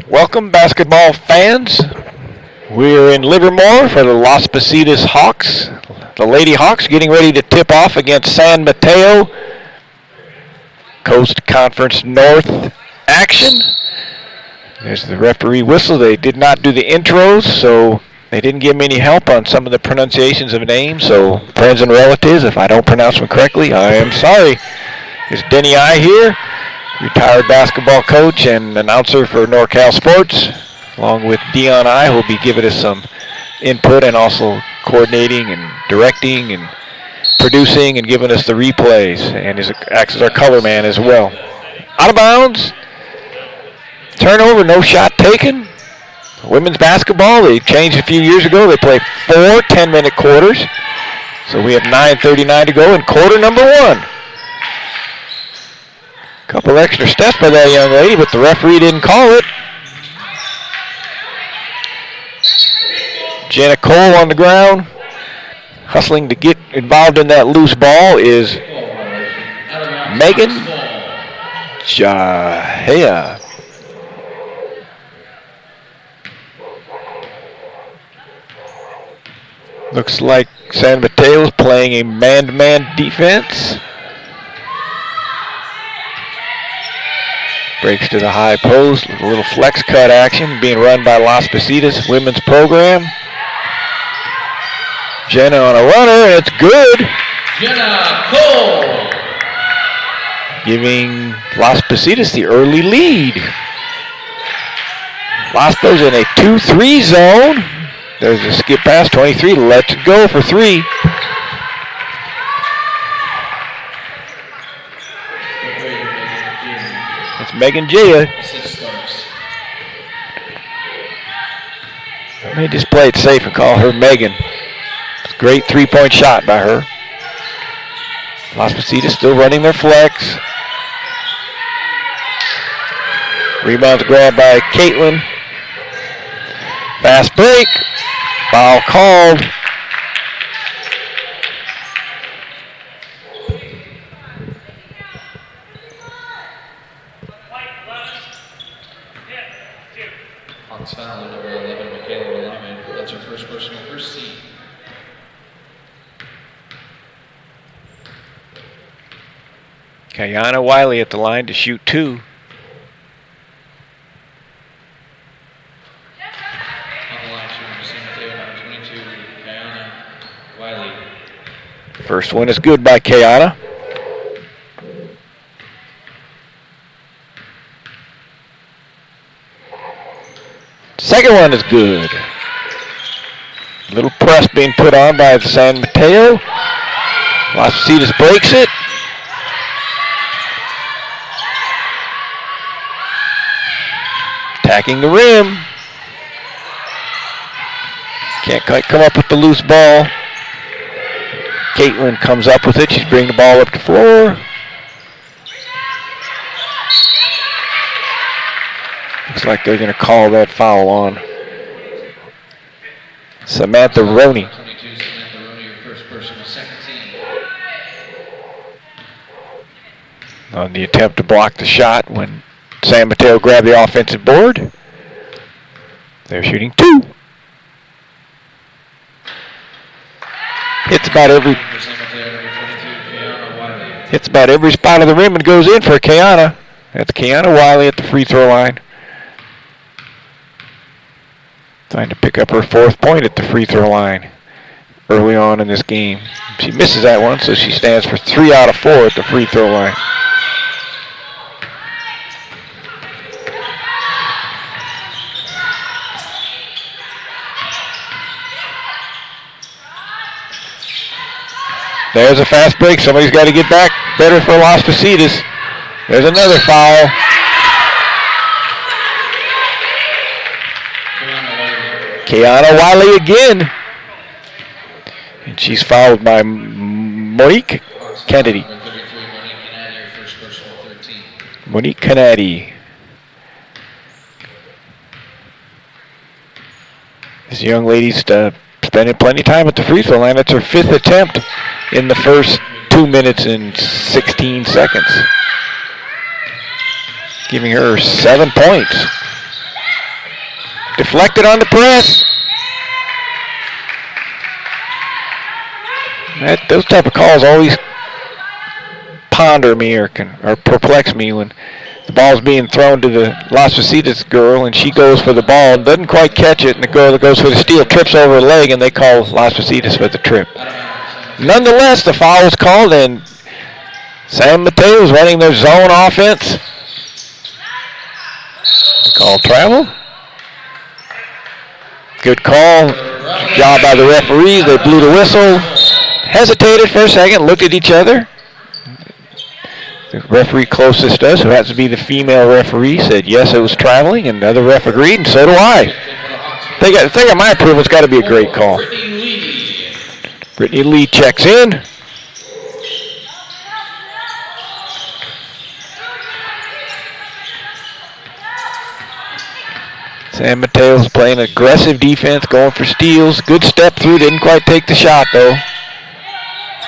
Welcome, basketball fans. We're in Livermore for the Las Positas Hawks. The Lady Hawks getting ready to tip off against San Mateo. Coast Conference North action. There's the referee whistle. They did not do the intros, so they didn't give me any help on some of the pronunciations of names. So, friends and relatives, if I don't pronounce them correctly, I am sorry. It's Denny Aye here, retired basketball coach and announcer for NorCal Sports, along with Dion Aye, who will be giving us some input and also coordinating and directing and producing and giving us the replays, and acts as our color man as well. Out of bounds. Turnover, no shot taken. Women's basketball, they changed a few years ago. They play 4 10-minute quarters. So we have 9:39 to go in quarter number 1. Couple extra steps by that young lady, but the referee didn't call it. Jenna Cole on the ground. Hustling to get involved in that loose ball is Megan Jahea. Looks like San Mateo's playing a man-to-man defense. Breaks to the high post, a little flex cut action being run by Las Positas women's program. Jenna on a runner, and it's good. Jenna Cole. Giving Las Positas the early lead. Las goes in a 2-3 zone. There's a skip pass, 23, let's go for 3. It's Megan Jahea. I may just play it safe and call her Megan. It's a great 3-point shot by her. Las Positas still running their flex. Rebound's grabbed by Caitlin. Fast break. Foul called. Hawks foul on number 11, Michaela Lamy. That's her first personal, first seed. Kayana Wiley at the line to shoot 2. First one is good by Kayana. Second one is good. Little press being put on by San Mateo. Las Positas breaks it. Attacking the rim. Can't quite come up with the loose ball. Caitlin comes up with it. She's bringing the ball up the floor. Looks like they're going to call that foul on Samantha Roney. 22, Samantha Roney, your first personal, second team. On the attempt to block the shot when San Mateo grabbed the offensive board. They're shooting 2. Hits about every spot of the rim and goes in for Kayana. That's Kayana Wiley at the free throw line. Trying to pick up her 4th point at the free throw line early on in this game. She misses that one, so she stands for 3 out of 4 at the free throw line. There's a fast break. Somebody's got to get back better for Las Positas. There's another foul. Kayana Wiley again. And she's fouled by Monique Kennedy. Monique Kennedy. This young lady's spending plenty of time at the free throw line. That's her 5th attempt in the first 2 minutes and 16 seconds. Giving her 7 points. Deflected on the press. Those type of calls always ponder me or perplex me when the ball's being thrown to the Las Positas girl and she goes for the ball, doesn't quite catch it, and the girl that goes for the steal trips over her leg, and they call Las Positas for the trip. Nonetheless, the foul was called, and San Mateo is running their zone offense. They call travel. Good call. Good job by the referees. They blew the whistle. Hesitated for a second, looked at each other. The referee closest to us, who happens to be the female referee, said yes, it was traveling, and the other ref agreed, and so do I. I think my approval, it's got to be a great call. Brittany Lee checks in. San Mateo's playing aggressive defense, going for steals. Good step through, didn't quite take the shot though.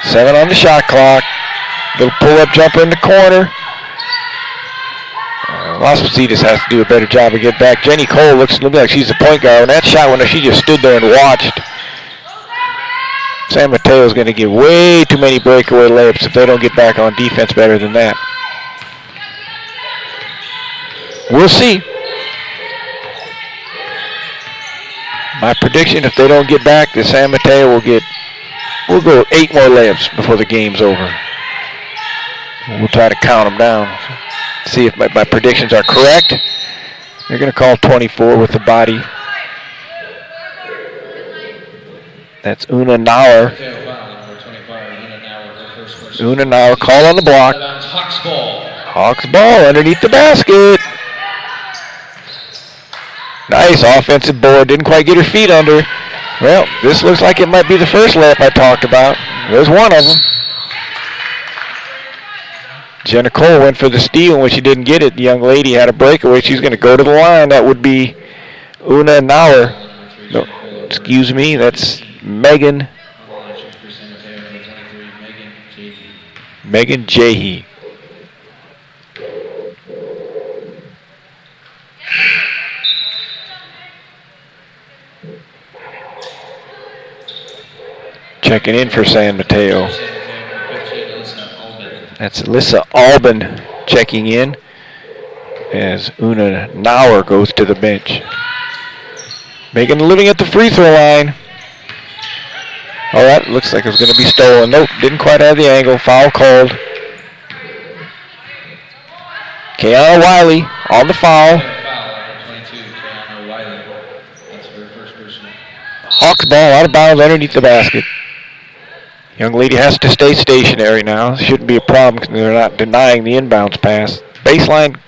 7 on the shot clock. Little pull-up jumper in the corner. Las Positas has to do a better job of getting back. Jenny Cole looks a little bit like she's the point guard. When that shot went, she just stood there and watched. San Mateo's going to get way too many breakaway layups if they don't get back on defense better than that. We'll see. My prediction, if they don't get back, the San Mateo we'll go 8 more layups before the game's over. We'll try to count them down, see if my predictions are correct. They're going to call 24 with the body. That's Una Nauer. Una Nauer, call on the block. Hawks ball underneath the basket. Nice offensive board. Didn't quite get her feet under. Well, this looks like it might be the first layup I talked about. There's one of them. Jenna Cole went for the steal, and when she didn't get it, the young lady had a breakaway. She's going to go to the line. That would be Una Nauer. No, excuse me, that's Megan Jahey. Checking in for San Mateo. That's Alyssa Albin checking in as Una Nauer goes to the bench. Megan living at the free throw line. All right, looks like it was going to be stolen. Nope, didn't quite have the angle. Foul called. Kayana Wiley on the foul. Hawks ball out of bounds underneath the basket. Young lady has to stay stationary now. Shouldn't be a problem because they're not denying the inbounds pass. Baseline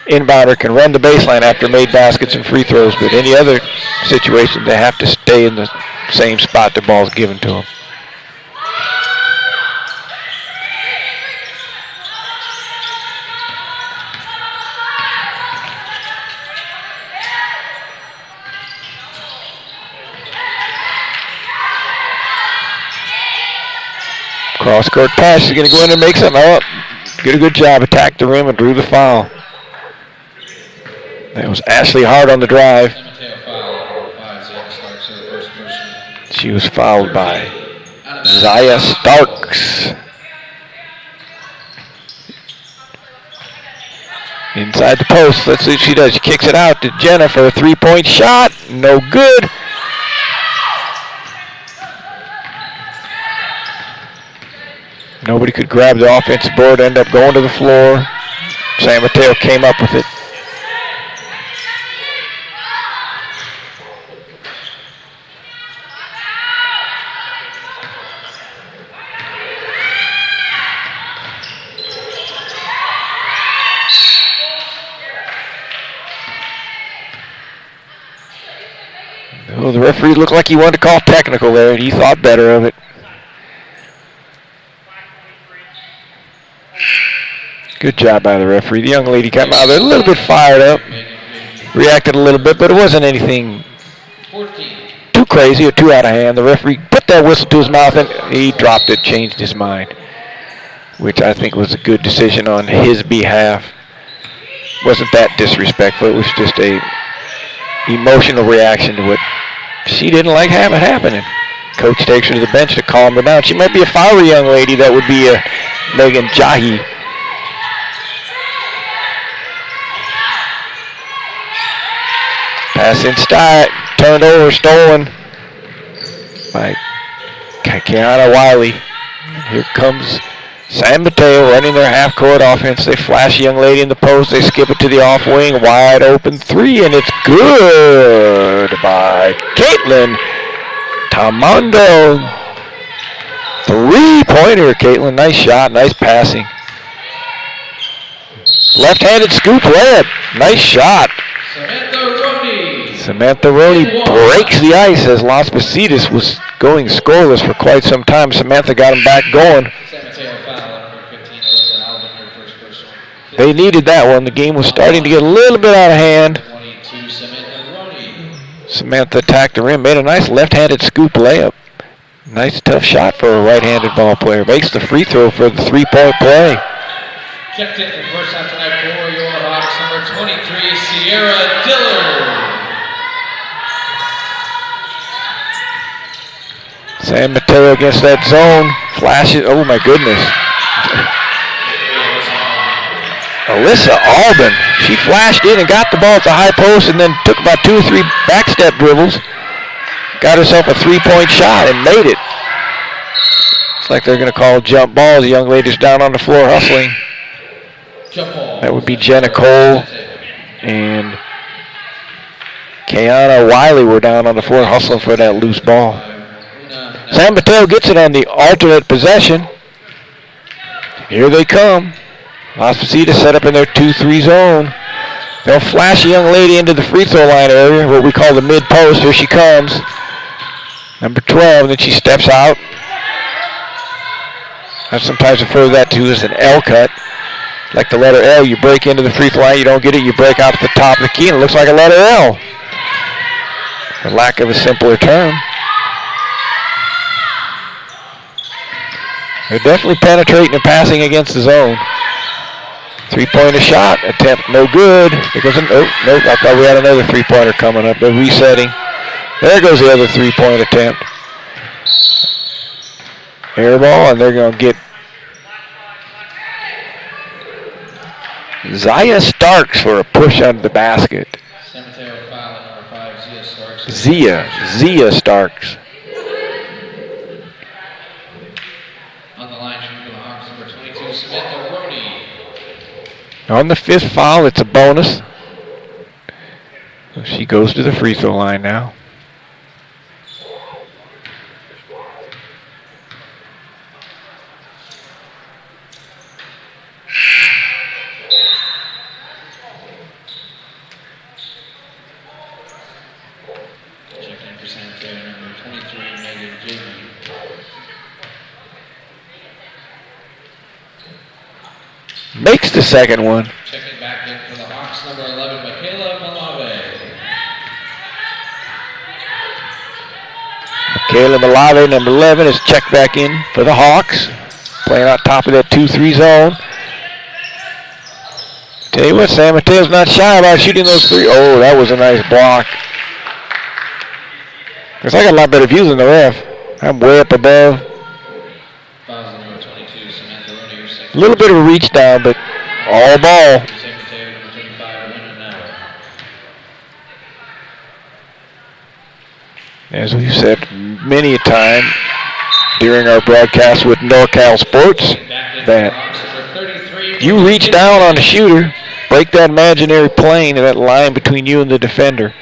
inbounder can run the baseline after made baskets and free throws, but any other situation, they have to stay in the same spot the ball's given to them. Cross-court pass. She's going to go in and make something up. Did a good job. Attacked the rim and drew the foul. That was Ashley Hart on the drive. She was fouled by Zaya Starks. Inside the post. Let's see what she does. She kicks it out to Jenna for a three-point shot. No good. Nobody could grab the offensive board, end up going to the floor. San Mateo came up with it. Oh, the referee looked like he wanted to call technical there, and he thought better of it. Good job by the referee. The young lady came out there a little bit fired up, reacted a little bit, but it wasn't anything too crazy or too out of hand. The referee put that whistle to his mouth, and he dropped it, changed his mind, which I think was a good decision on his behalf. Wasn't that disrespectful. It was just a emotional reaction to what she didn't like having happening. Coach takes her to the bench to calm her down. She might be a fiery young lady. That would be Megan Jahi. Pass in style, turned over, stolen by Kiana Wiley. Here comes San Mateo running their half-court offense. They flash a young lady in the post. They skip it to the off wing. Wide open three, and it's good by Caitlin Tamondo. Three-pointer, Caitlin. Nice shot, nice passing. Left-handed scoop layup. Nice shot. Samantha Roney breaks the ice as Las Positas was going scoreless for quite some time. Samantha got them back going. They needed that one. The game was starting to get a little bit out of hand. Samantha attacked the rim, made a nice left-handed scoop layup. Nice tough shot for a right-handed ball player. Makes the free throw for the three-point play. Checked in for the first time tonight for your Hawks, number 23, Sierra Dillard. San Mateo against that zone. Flashes. Oh, my goodness. Alyssa Alban. She flashed in and got the ball at the high post and then took about 2 or 3 backstep dribbles. Got herself a three-point shot and made it. It's like they're going to call jump ball. The young lady's down on the floor hustling. That would be Jenna Cole and Kiana Wiley were down on the floor hustling for that loose ball. San Mateo gets it on the alternate possession. Here they come. Las Positas set up in their 2-3 zone. They'll flash a young lady into the free throw line area, what we call the mid-post. Here she comes. Number 12, and then she steps out. I sometimes refer to that to as an L cut. Like the letter L, you break into the free throw line, you don't get it, you break out at the top of the key, and it looks like a letter L. For lack of a simpler term. They're definitely penetrating and passing against the zone. Three-pointer shot, attempt no good. Here goes nope, I thought we had another three-pointer coming up. They're resetting. There goes the other three-point attempt. Air ball, and they're going to get Zia Starks for a push under the basket. Zia Starks. On the line for the Hawks, number 22, Samantha Roney. On the 5th foul, it's a bonus. So she goes to the free throw line now. Makes the second one. Checking back in for the Hawks, number 11, Michaela Malave. Michaela Malave, number 11, is checked back in for the Hawks. Playing on top of that 2-3 zone. Tell you what, San Mateo's not shy about shooting those three. Oh, that was a nice block. Because I got a lot better view than the ref. I'm way up above. A little bit of a reach down, but all ball. As we've said many a time during our broadcast with NorCal Sports, that you reach down on the shooter, break that imaginary plane and that line between you and the defender.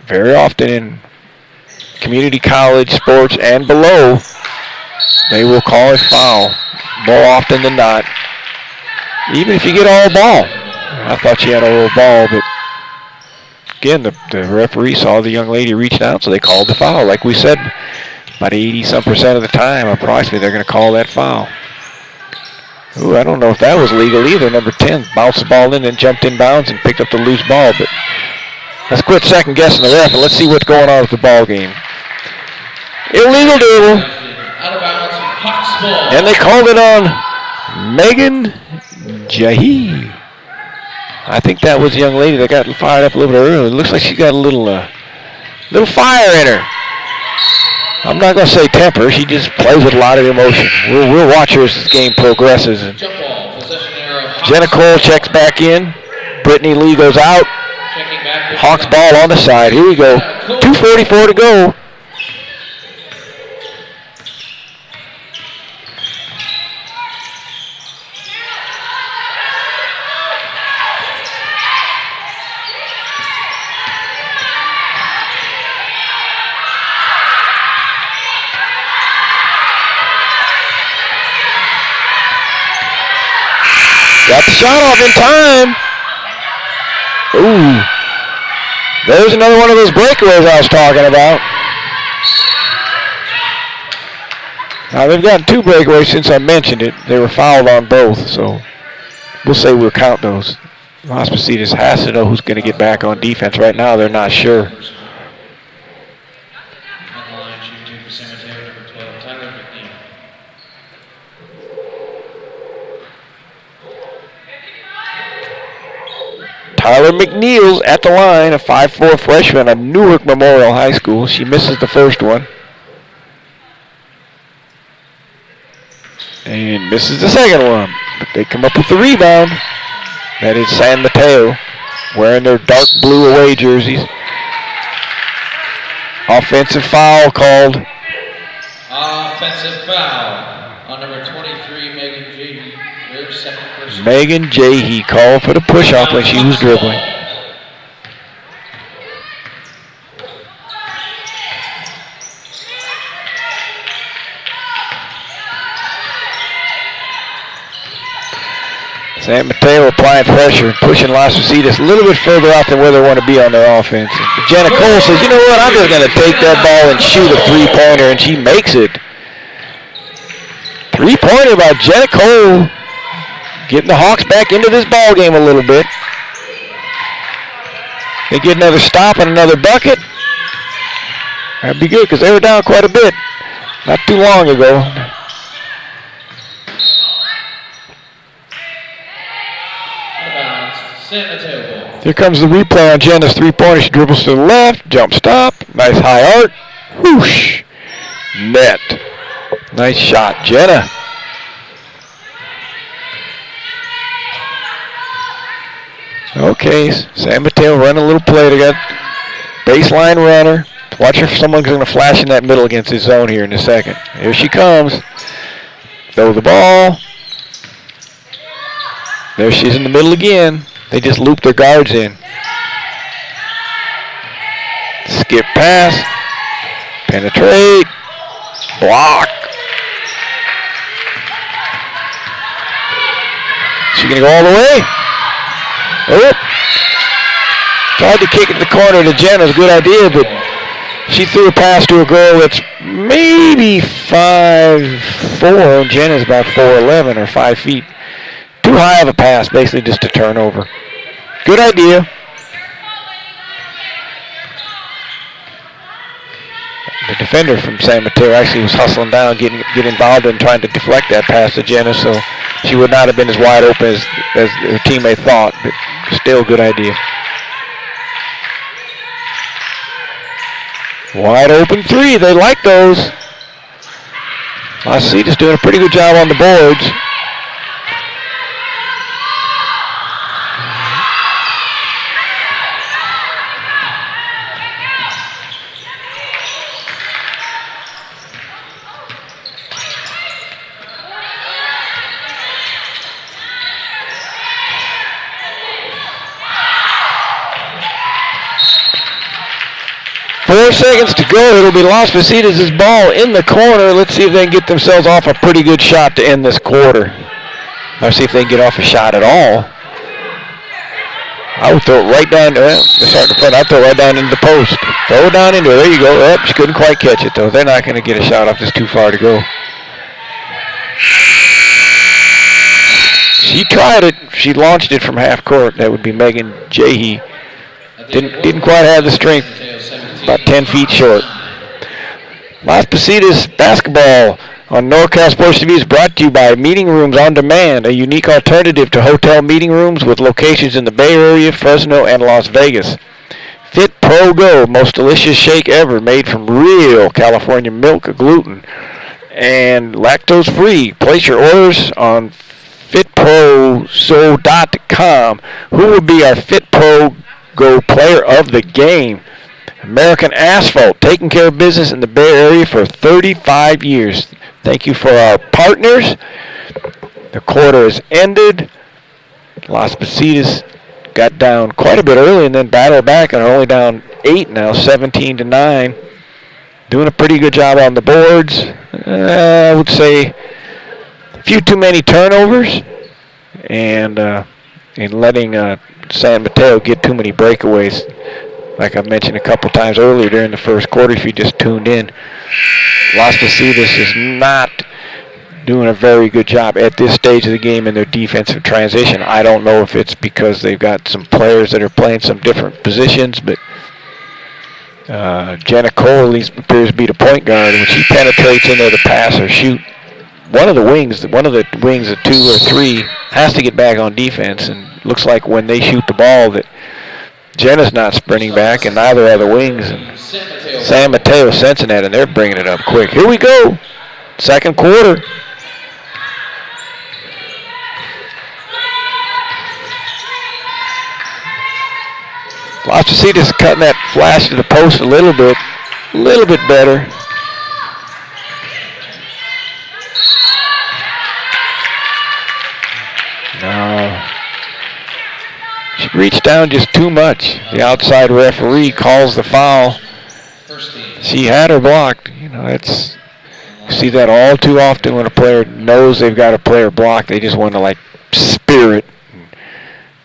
Very often in community college sports and below, they will call a foul more often than not. Even if you get all ball. I thought she had all ball, but again, the referee saw the young lady reach down, so they called the foul. Like we said, about 80-some% of the time, approximately, they're going to call that foul. Ooh, I don't know if that was legal either. Number 10 bounced the ball in and jumped in bounds and picked up the loose ball, but let's quit second-guessing the ref and let's see what's going on with the ball game. Illegal dribble. Out of bounds, Hawks ball. And they called it on Megan Jahi. I think that was the young lady that got fired up a little bit earlier. It looks like she got a little fire in her. I'm not going to say temper. She just plays with a lot of emotion. We'll watch her as this game progresses. And Jenna Cole checks back in. Brittany Lee goes out. Hawks ball on the side. Here we go. 2:44 to go. Got the shot off in time. Ooh. There's another one of those breakaways I was talking about. Now they've gotten 2 breakaways since I mentioned it. They were fouled on both, so we'll say we'll count those. Las Positas has to know who's going to get back on defense. Right now they're not sure. Tyler McNeil's at the line, a 5'4" freshman of Newark Memorial High School. She misses the first one. And misses the second one. But they come up with the rebound. That is San Mateo, wearing their dark blue away jerseys. Offensive foul called. Offensive foul on number 23, Megan J. Megan Jahey called for the push-off when she was dribbling. San Mateo applying pressure, pushing Las Positas a little bit further out than where they want to be on their offense. And Jenna Cole says, you know what, I'm just going to take that ball and shoot a three-pointer, and she makes it. Three-pointer by Jenna Cole. Getting the Hawks back into this ball game a little bit. They get another stop and another bucket. That'd be good because they were down quite a bit not too long ago. Here comes the replay on Jenna's three-pointer. She dribbles to the left, jump stop, nice high arc, whoosh, net. Nice shot, Jenna. Okay, San Mateo running a little play. They got baseline runner. Watch if someone's going to flash in that middle against his zone here in a second. Here she comes. Throw the ball. There she's in the middle again. They just loop their guards in. Skip pass. Penetrate. Block. She going to go all the way? Oh, tried to kick it in the corner to Jenna's good idea, but she threw a pass to a girl that's maybe 5'4", and Jenna's about 4'11" or 5 feet. Too high of a pass, basically just a turnover. Good idea. The defender from San Mateo actually was hustling down, getting involved in trying to deflect that pass to Jenna, so she would not have been as wide open as her teammate thought, but still good idea. Wide open three. They like those. Las Positas doing a pretty good job on the boards. Four seconds to go. It'll be Las Positas' ball in the corner. Let's see if they can get themselves off a pretty good shot to end this quarter. Let's see if they can get off a shot at all. I would throw it right down. Well, they're starting to front. I'd throw it right down into the post. Throw it down into it. There you go. Oh, she couldn't quite catch it, though. They're not going to get a shot off. It's too far to go. She tried it. She launched it from half court. That would be Megan Jahey. Didn't quite have the strength. About 10 feet short. Las Positas basketball. on NorCal Sports TV is brought to you by Meeting Rooms on Demand, a unique alternative to hotel meeting rooms with locations in the Bay Area, Fresno, and Las Vegas. Fit Pro Go, most delicious shake ever, made from real California milk, gluten, and lactose free. Place your orders on fitproso.com. Who will be our Fit Pro Go player of the game? American Asphalt, taking care of business in the Bay Area for 35 years. Thank you for our partners. The quarter has ended. Las Positas got down quite a bit early and then battled back and are only down 8 now, 17-9. Doing a pretty good job on the boards. I would say a few too many turnovers and letting San Mateo get too many breakaways. Like I mentioned a couple times earlier during the first quarter, if you just tuned in, Las Positas is not doing a very good job at this stage of the game in their defensive transition. I don't know if it's because they've got some players that are playing some different positions, but Jenna Cole at least appears to be the point guard. When she penetrates in there to pass or shoot, one of the wings, a 2 or 3, has to get back on defense. And looks like when they shoot the ball that Jenna's not sprinting back, and neither are the wings. And San Mateo sensing that, and they're bringing it up quick. Here we go. Second quarter. Las Positas cutting that flash to the post a little bit better. No. She reached down just too much. The outside referee calls the foul. She had her blocked. You see that all too often when a player knows they've got a player blocked. They just want to spear it, and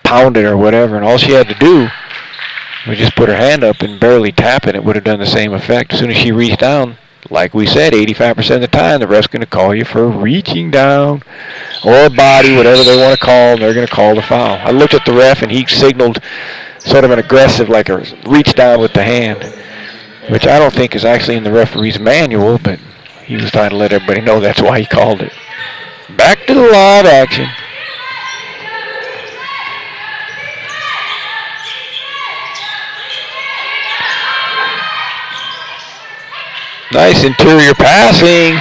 pound it or whatever. And all she had to do was just put her hand up and barely tap it. It would have done the same effect. As soon as she reached down, like we said, 85% of the time, the ref's going to call you for reaching down or body, whatever they want to call, and they're going to call the foul. I looked at the ref, and he signaled sort of an aggressive, like a reach down with the hand, which I don't think is actually in the referee's manual, but he was trying to let everybody know that's why he called it. Back to the live action. Nice interior passing.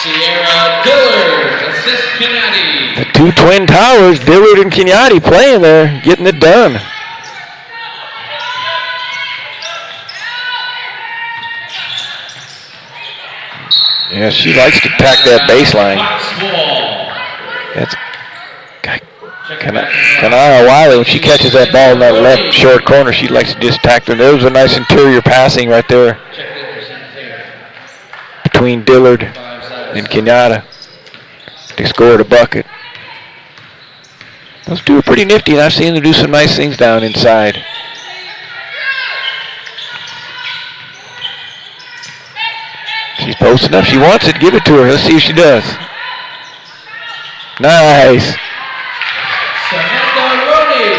Sierra Dillard, assist Kinnati. The 2 twin towers, Dillard and Kinnati playing there, getting it done. Yeah, she likes to attack that baseline. That's Kanara Wiley. When she catches that ball in that left short corner, she likes to just attack them. There was a nice interior passing right there between Dillard and Kenyatta. They scored a bucket. Those two are pretty nifty, and I've seen them do some nice things down inside. She's posting up. She wants it. Give it to her. Let's see if she does. Nice.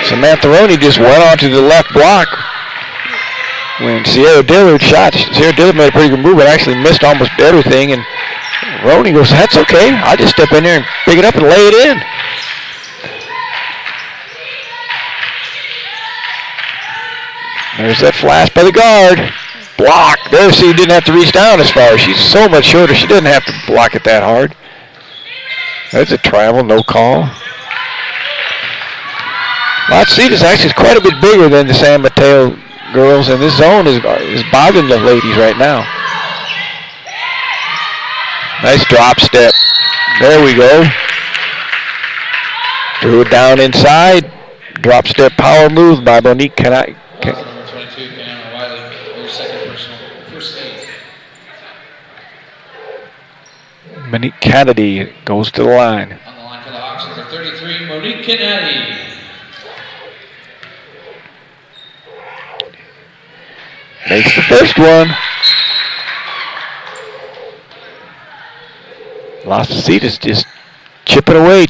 Samantha Roney just went onto the left block when Sierra Dillard shot. Sierra Dillard made a pretty good move, but actually missed almost everything. And Roney goes, that's okay. I'll just step in there and pick it up and lay it in. There's that flash by the guard. Block. There, see, didn't have to reach down as far. She's so much shorter. She doesn't have to block it that hard. That's a travel, no call. Las Positas actually is quite a bit bigger than the San Mateo girls, and this zone is bothering the ladies right now. Nice drop step. There we go. Threw it down inside. Drop step power move by Monique Kennedy. Monique Kennedy goes to the line. On the line for the Hawks, number 33, Monique Kennedy. Makes the first one. Las Positas just chipping away.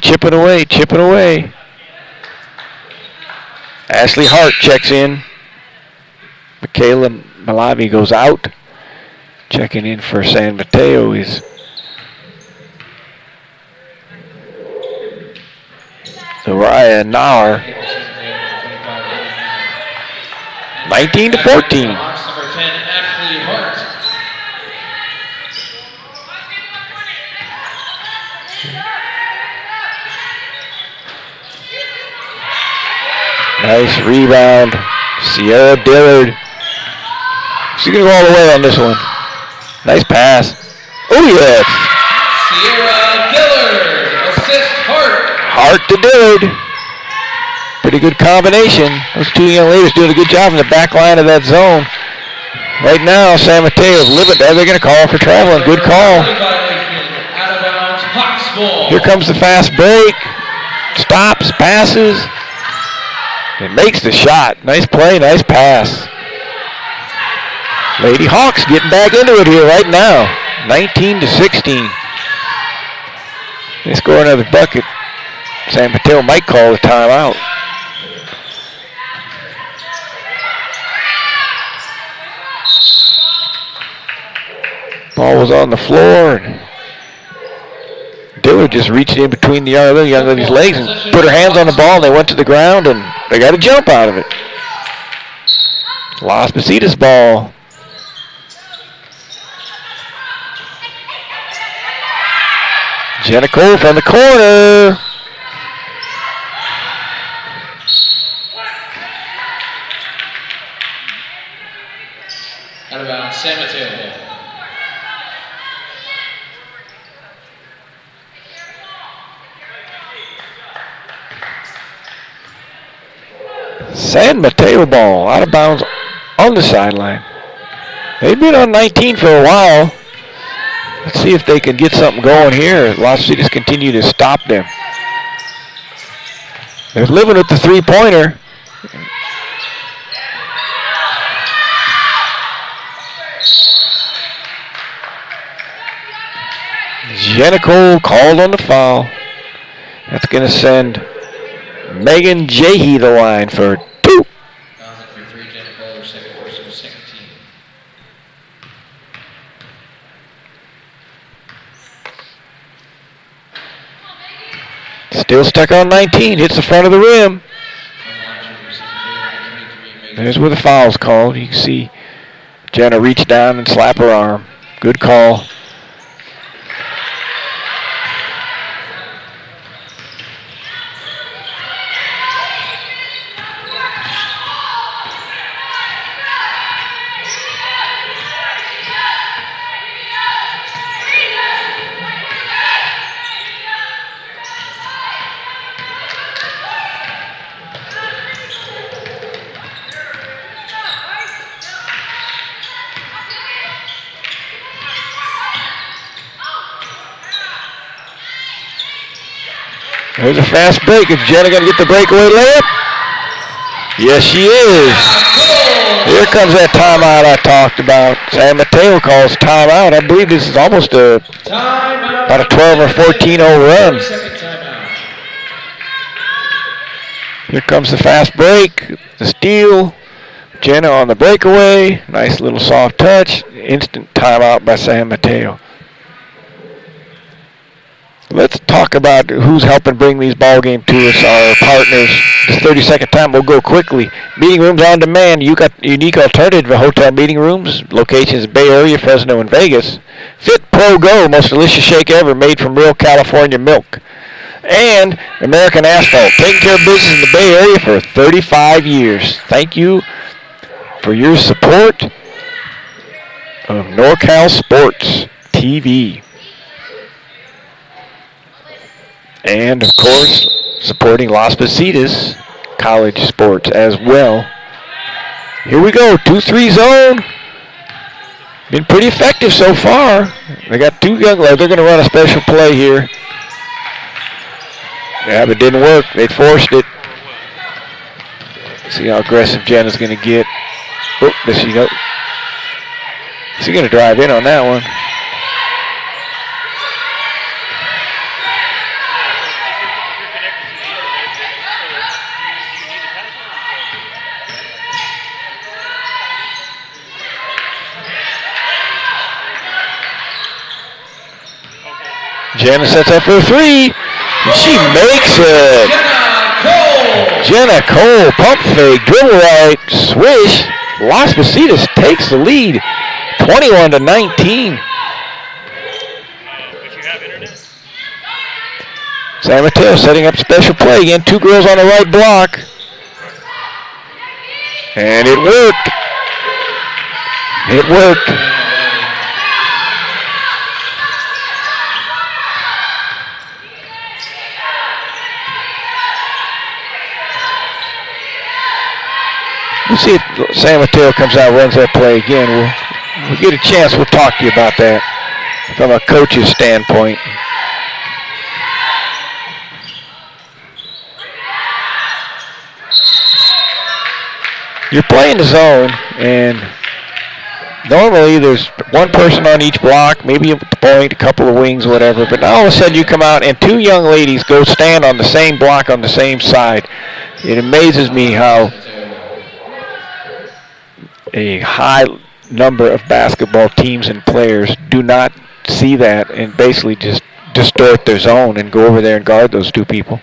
Ashley Hart checks in. Michaela Malavi goes out. Checking in for San Mateo is Uriah Nauer. 19-14. Number 10, Ashley Hart. Nice rebound. Sierra Dillard. She's going to go all the way on this one. Nice pass. Oh, yes. Sierra Dillard. Assist Hart. Hart to Dillard. Pretty good combination. Those two young ladies doing a good job in the back line of that zone. Right now, San Mateo is living there. They're going to call for traveling. Good call. Out of bounds, Hawks ball. Here comes the fast break. Stops, passes. It makes the shot. Nice play, nice pass. Lady Hawks getting back into it here right now. 19-16. They score another bucket. San Mateo might call the timeout. Ball was on the floor. Dillard just reached in between the other young lady's legs and put her hands on the ball, and they went to the ground, and they got a jump out of it. Las Positas ball. Jenna Cole from the corner. Out of bounds, San Mateo ball. San Mateo ball, out of bounds on the sideline. They've been on 19 for a while. Let's see if they can get something going here. Las Positas continue to stop them. They're living with the three-pointer. Jenico called on the foul. That's going to send Megan Jahey the line for two. Still stuck on 19, hits the front of the rim. There's where the foul's called. You can see Jenna reach down and slap her arm. Good call. There's a fast break. Is Jenna going to get the breakaway layup? Yes, she is. Here comes that timeout I talked about. San Mateo calls timeout. I believe this is almost about a 12 or 14-0 run. Here comes the fast break. The steal. Jenna on the breakaway. Nice little soft touch. Instant timeout by San Mateo. Let's talk about who's helping bring these ball games to us, our partners. This 30-second time will go quickly. Meeting rooms on demand. You got unique alternative to hotel meeting rooms. Locations in Bay Area, Fresno, and Vegas. Fit Pro Go, most delicious shake ever, made from real California milk. And American Asphalt, taking care of business in the Bay Area for 35 years. Thank you for your support of NorCal Sports TV. And, of course, supporting Las Positas college sports as well. Here we go, 2-3 zone. Been pretty effective so far. They got two young ladies. They're going to run a special play here. Yeah, but it didn't work. They forced it. See how aggressive Jenna's going to get. Oh, does she know? She's going to drive in on that one. Jenna sets up for a three. And she makes it. Jenna Cole, pump fake, dribble right, swish. Las Positas takes the lead, 21-19. San Mateo setting up special play again. 2 girls on the right block. And it worked. It worked. We'll see if San Mateo comes out and runs that play again. We'll get a chance. We'll talk to you about that from a coach's standpoint. You're playing the zone, and normally there's one person on each block, maybe a point, a couple of wings, whatever, but now all of a sudden you come out and 2 young ladies go stand on the same block on the same side. It amazes me how a high number of basketball teams and players do not see that and basically just distort their zone and go over there and guard those 2 people.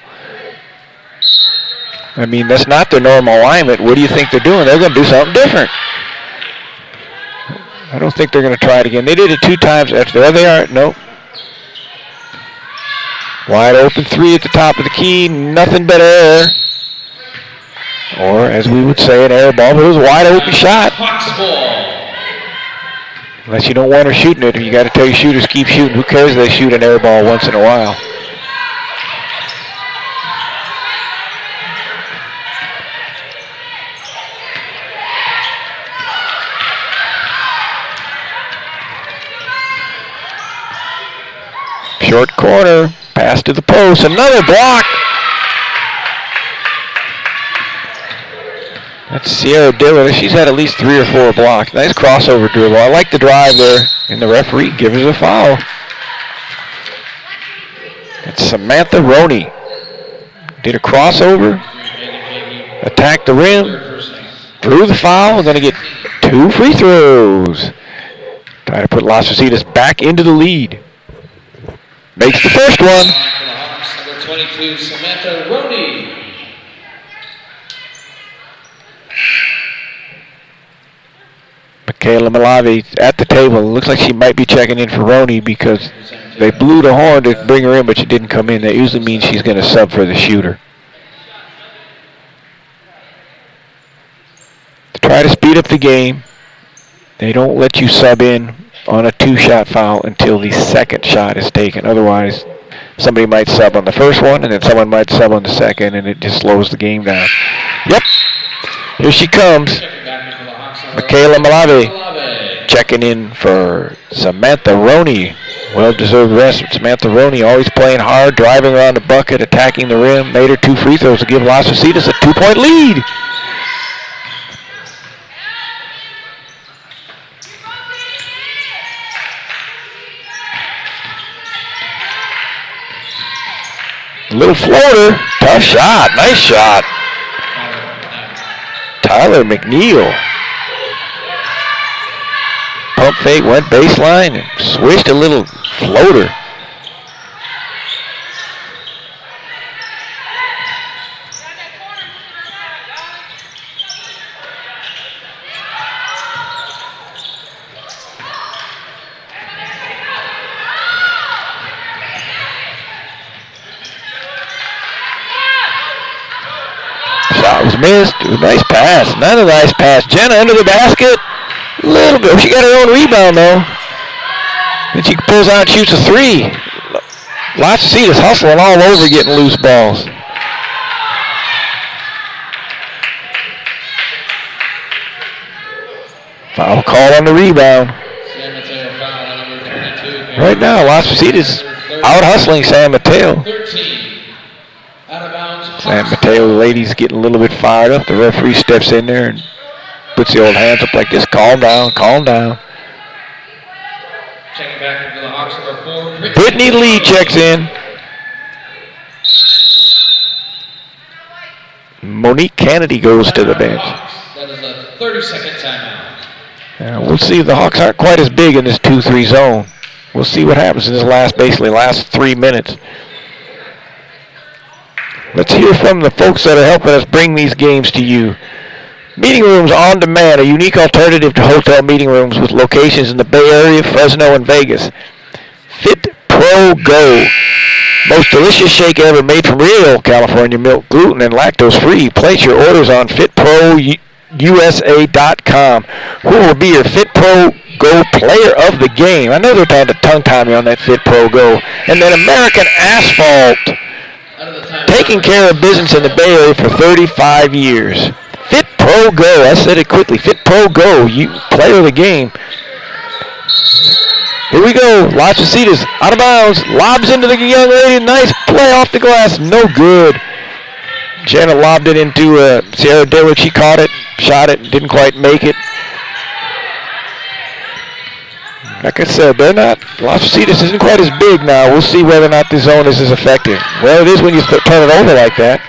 I mean, that's not their normal alignment. What do you think they're doing? They're going to do something different. I don't think they're going to try it again. They did it 2 times. There they are. Nope. Wide open 3 at the top of the key. Nothing but air. Or, as we would say, an air ball, but it was a wide open shot. Unless you don't want her shooting it, you got to tell your shooters keep shooting. Who cares if they shoot an air ball once in a while? Short corner, pass to the post, another block. That's Sierra Dillon. She's had at least 3 or 4 blocks. Nice crossover dribble. I like the drive there, and the referee gives her a foul. That's Samantha Roney. Did a crossover, attacked the rim, drew the foul. We're going to get 2 free throws. Trying to put Las Positas back into the lead. Makes the first one. Number 22, Samantha Roney. Michaela Malavi at the table. It looks like she might be checking in for Roney because they blew the horn to bring her in, but she didn't come in. That usually means she's going to sub for the shooter. To try to speed up the game, they don't let you sub in on a 2-shot foul until the second shot is taken. Otherwise, somebody might sub on the first one, and then someone might sub on the second, and it just slows the game down. Yep. Here she comes. Michaela Malave checking in for Samantha Roney. Well-deserved rest. Samantha Roney always playing hard, driving around the bucket, attacking the rim. Made her 2 free throws to give Las Positas a 2-point lead. Little floater, tough shot, nice shot. Tyler McNeil. Pump fake, went baseline, and swished a little floater. Shot was missed. It was a nice pass. Another nice pass. Jenna under the basket. A little bit. She got her own rebound, though. Then she pulls out and shoots a 3. Las Positas hustling all over getting loose balls. Foul call on the rebound. Right now, Las Positas out hustling San Mateo. San Mateo ladies getting a little bit fired up. The referee steps in there and puts the old hands up like this. Calm down, calm down. Checking back into the Hawks, number 4. Brittany Lee checks in. Monique Kennedy goes to the bench. That is a 30-second timeout. We'll see if the Hawks aren't quite as big in this 2-3 zone. We'll see what happens in this last 3 minutes. Let's hear from the folks that are helping us bring these games to you. Meeting Rooms On Demand, a unique alternative to hotel meeting rooms with locations in the Bay Area, Fresno, and Vegas. Fit Pro Go. Most delicious shake ever, made from real California milk, gluten, and lactose-free. Place your orders on fitprousa.com. Who will be your Fit Pro Go player of the game? I know they're trying to tongue-tie me on that Fit Pro Go. And then American Asphalt, taking care of business in the Bay Area for 35 years. Fit Pro Go, I said it quickly. Fit Pro Go, you player of the game. Here we go. Lots of Positas out of bounds. Lobs into the young lady. Nice play off the glass. No good. Janet lobbed it into Sierra Dillard. She caught it, shot it, didn't quite make it. Like I said, they're not. Las Positas isn't quite as big now. We'll see whether or not the zone is as effective. Well, it is when you turn it over like that.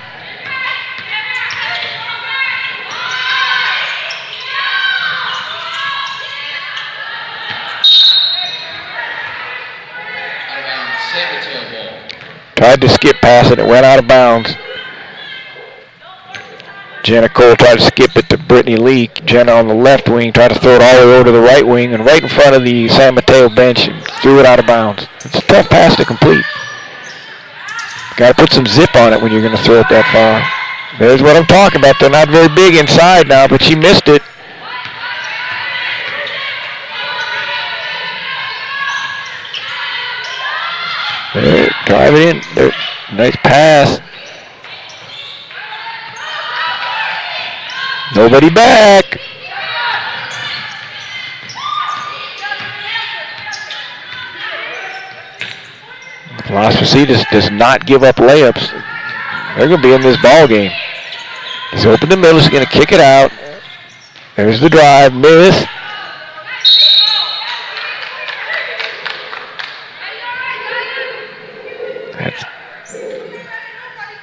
Tried to skip past it. It went out of bounds. Jenna Cole tried to skip it to Brittany Lee. Jenna on the left wing tried to throw it all the way over to the right wing and right in front of the San Mateo bench and threw it out of bounds. It's a tough pass to complete. Got to put some zip on it when you're going to throw it that far. There's what I'm talking about. They're not very big inside now, but she missed it. There, drive it in. There, nice pass. Nobody back. Las Positas does not give up layups. They're going to be in this ball game. He's open the middle. He's going to kick it out. There's the drive. Miss.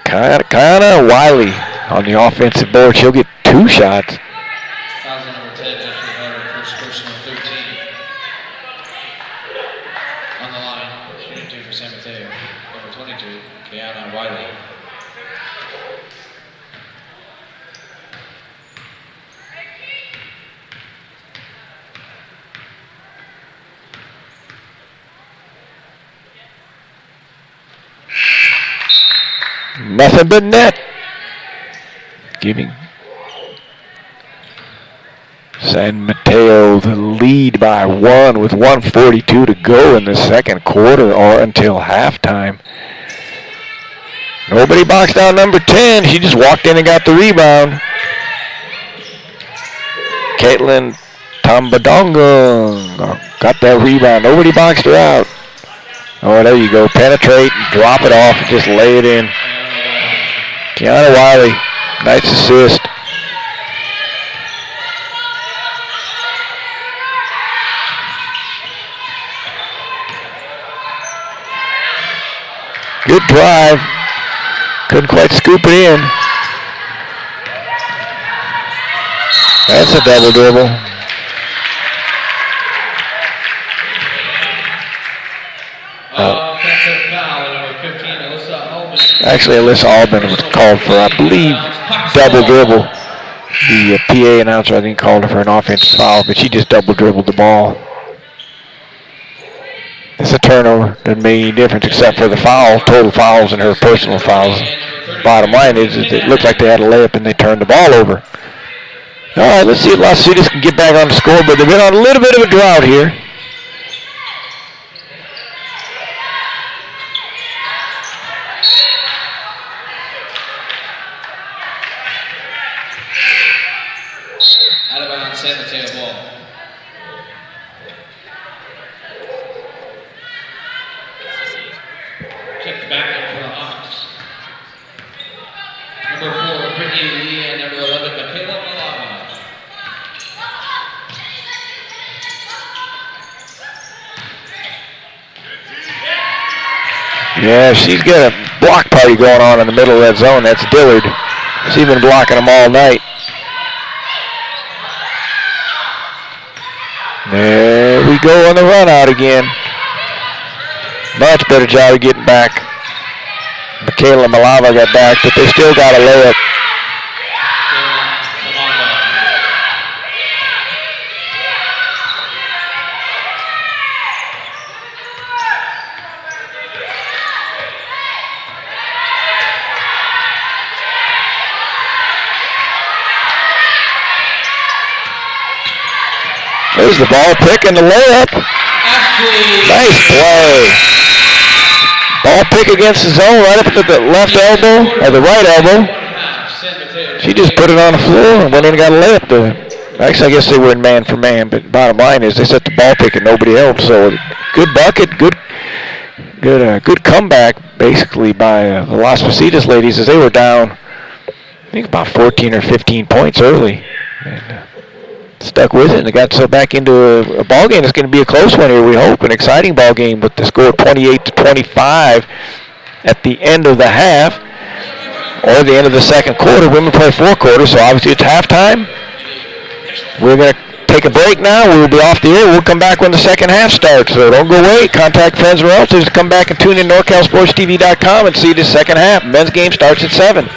That's kind of Wiley on the offensive board. She'll get 2 shots. Foul number 10, Ashley Harder, first personal 13. On the line, shooting 2 for San Mateo. Number 22, Kiana Wiley. Nothing but net. Giving San Mateo the lead by 1 with 1:42 to go in the second quarter or until halftime. Nobody boxed out number 10. She just walked in and got the rebound. Caitlin Tambadonga got that rebound. Nobody boxed her out. Oh, there you go. Penetrate, drop it off, and just lay it in. Kiana Wiley, nice assist. Good drive. Couldn't quite scoop it in. That's a double dribble. Offensive foul, number 15, Alyssa Albin. Actually, Alyssa Albin was called for, I believe, double dribble. The PA announcer, I think, called her for an offensive foul, but she just double dribbled the ball. It's a turnover. Doesn't make any difference except for the foul, total fouls and her personal fouls. Bottom line is it looked like they had a layup and they turned the ball over. All right, let's see if Las Positas can get back on the scoreboard. They've been on a little bit of a drought here. Out of bounds, San Mateo ball. Check back in for the Hawks. Number 4, Brittany Lee, and number 11, Michaela Malama. Yeah, she's got a block party going on in the middle of that zone. That's Dillard. She's been blocking them all night. There we go on the run out again. Much better job of getting back. Michaela Malava got back, but they still got a layup. There's the ball pick and the layup. Nice play. Ball pick against the zone right up to the left elbow, or the right elbow. She just put it on the floor and went in and got a layup there. Actually, I guess they were in man for man, but bottom line is they set the ball pick and nobody else. So good bucket, good comeback basically by the Las Positas ladies as they were down, I think about 14 or 15 points early. And, stuck with it and they got so back into a ball game. It's going to be a close one here, we hope, an exciting ball game with the score 28-25 at the end of the half or the end of the second quarter. Women play 4 quarters, so obviously it's halftime. We're going to take a break now. We'll be off the air. We'll come back when the second half starts, so don't go away. Contact friends and relatives to come back and tune in NorCalSportsTV.com and see the second half. Men's game starts at 7.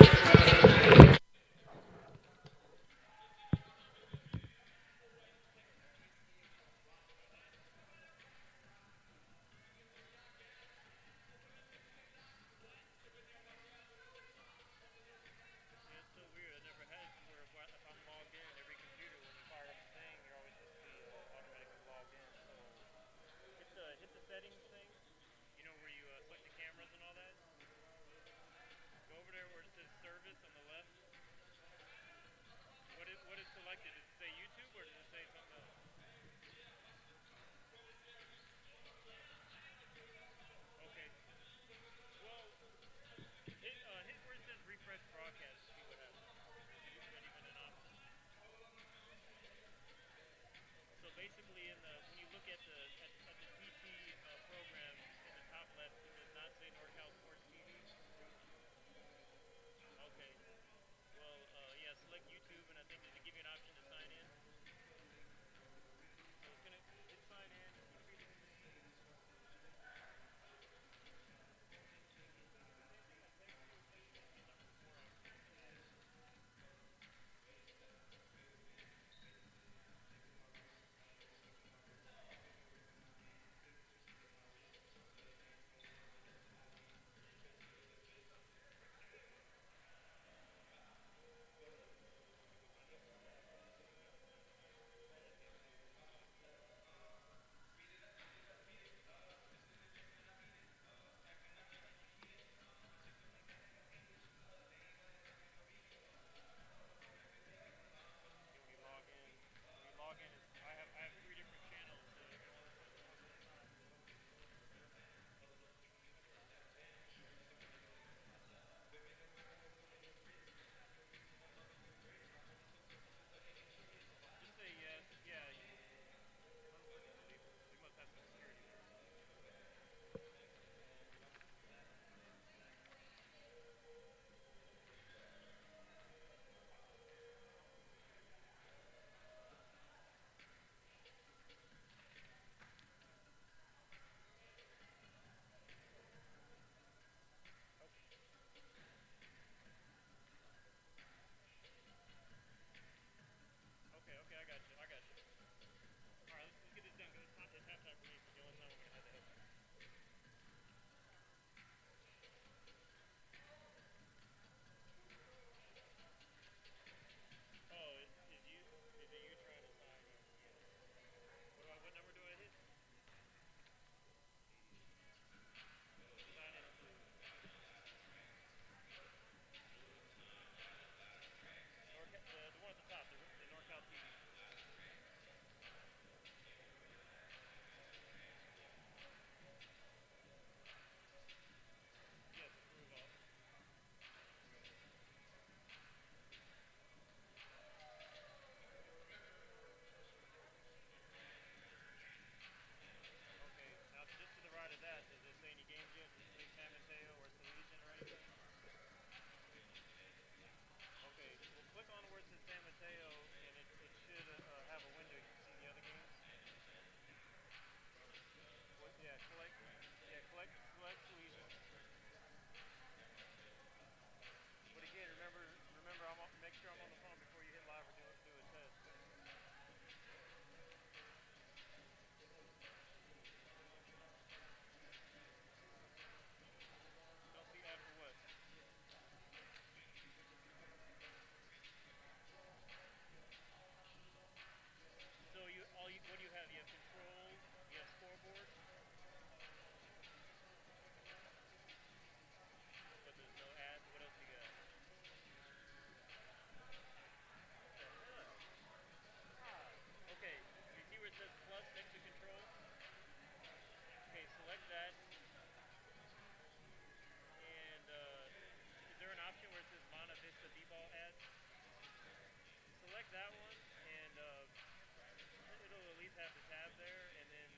select that one, and it'll at least have the tab there, and then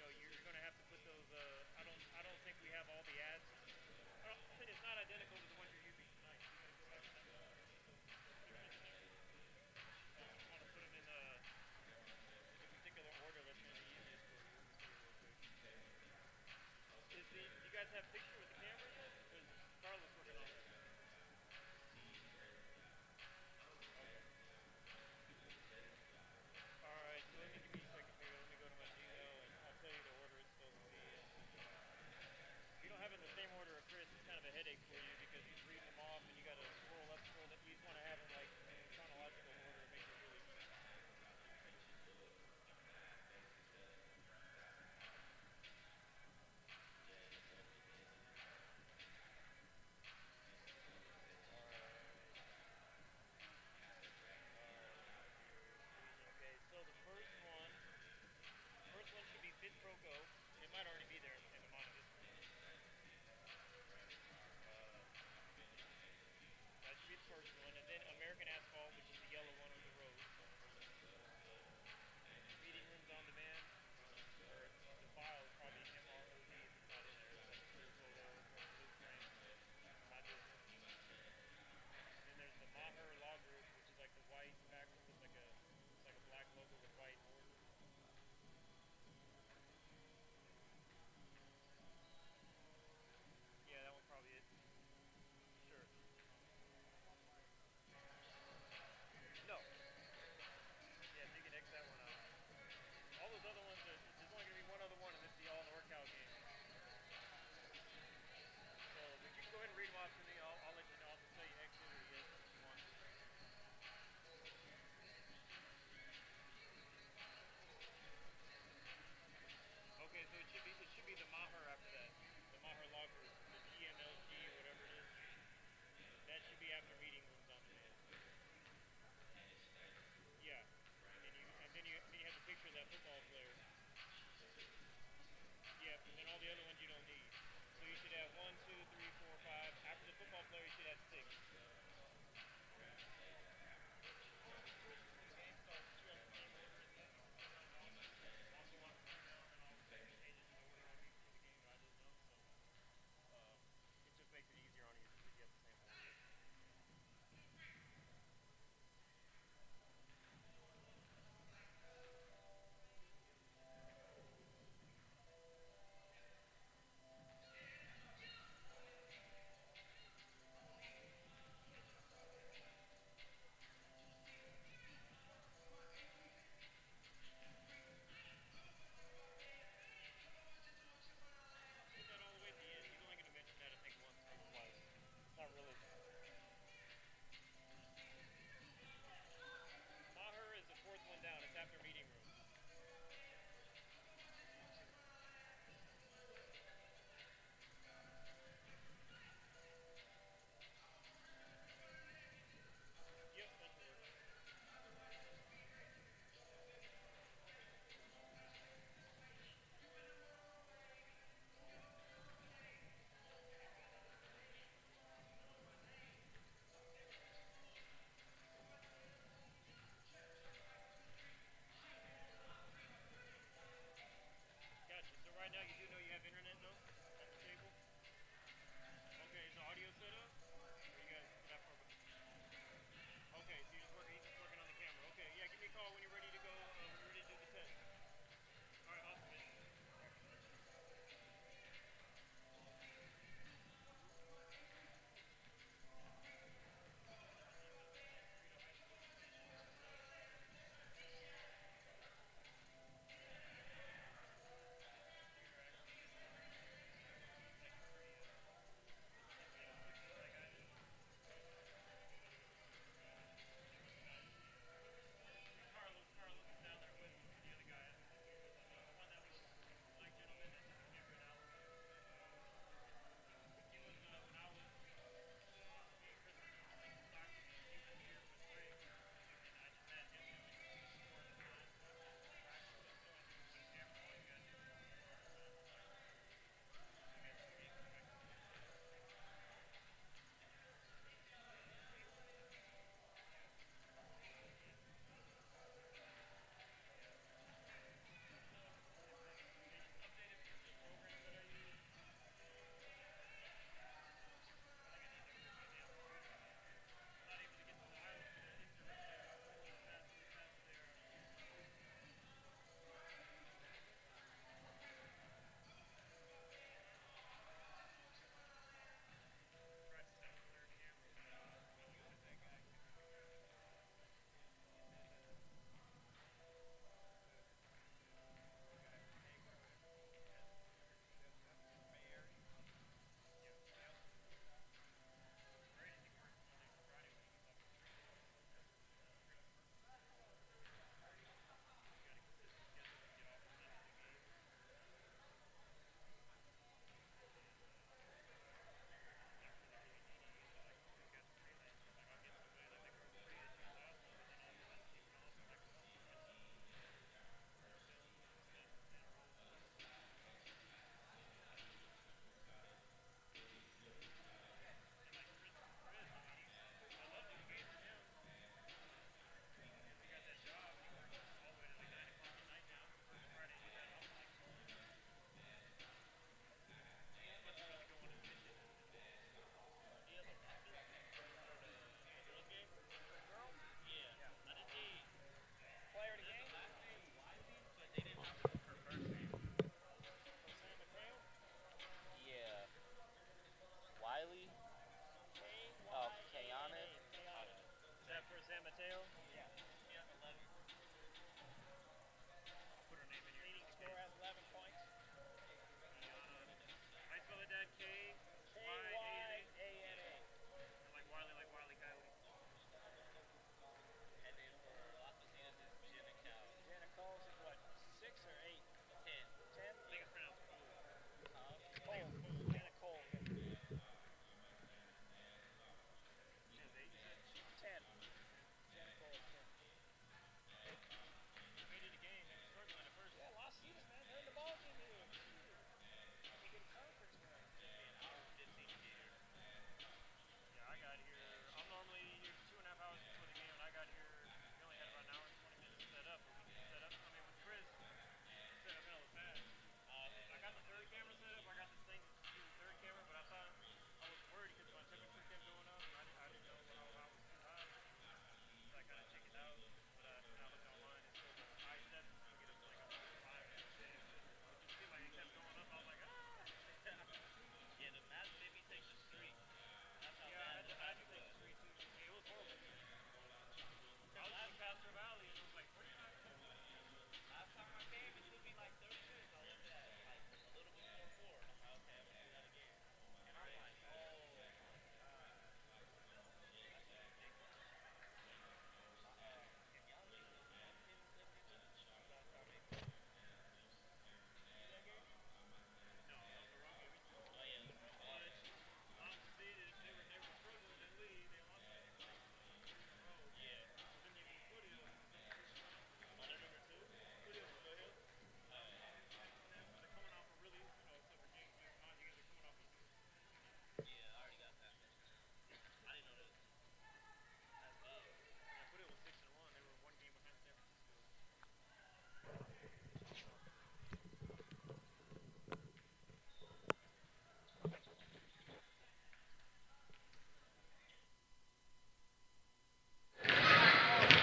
you're going to have to put those. I don't think we have all the ads. It's not identical to the one you're using tonight. You got to go back to that one. I want to put them in the particular order that's going to be easiest for you. Do you guys have a picture with the camera yet? Because Carla's working on it. Alright, so give me a second here. Let me go to my Gmail and I'll tell you the order it's supposed to be in. If you don't have it in the same order of Chris, it's kind of a headache for you because he's reading them off and you got to scroll up, scroll up. You just want to have them like in chronological order. It makes it really easy. Okay, so the first one should be Fit Pro Go. It might already be there in the monitor. That should be the first one, and then American Asphalt, which is the yellow one on the road. Meeting Rooms on Demand, or the file is probably MROD if it's not in there. It's like a clear photo or a blue frame. My business. And then there's the Maher Law Group, which is like the white background. It's like a black logo with white border. Yeah, that one probably is. Sure. No. Yeah, so you can X that one out. All those other ones, there's only going to be one other one, and it's the all NorCal game. So if you can go ahead and read them off to me, I'll let you know. I'll just tell you X it or yes if you want to. Okay, so it should be the Maher after that. The Maher Law Group, the GMLG or whatever it is. That should be after Meeting Rooms on Demand. Yeah. And then you have a picture of that football player. Yeah, and then all the other ones you don't need. So you should have 1, 2, 3, 4, 5. After the football player, you should have 6. It just makes it easier on you if you have the same order.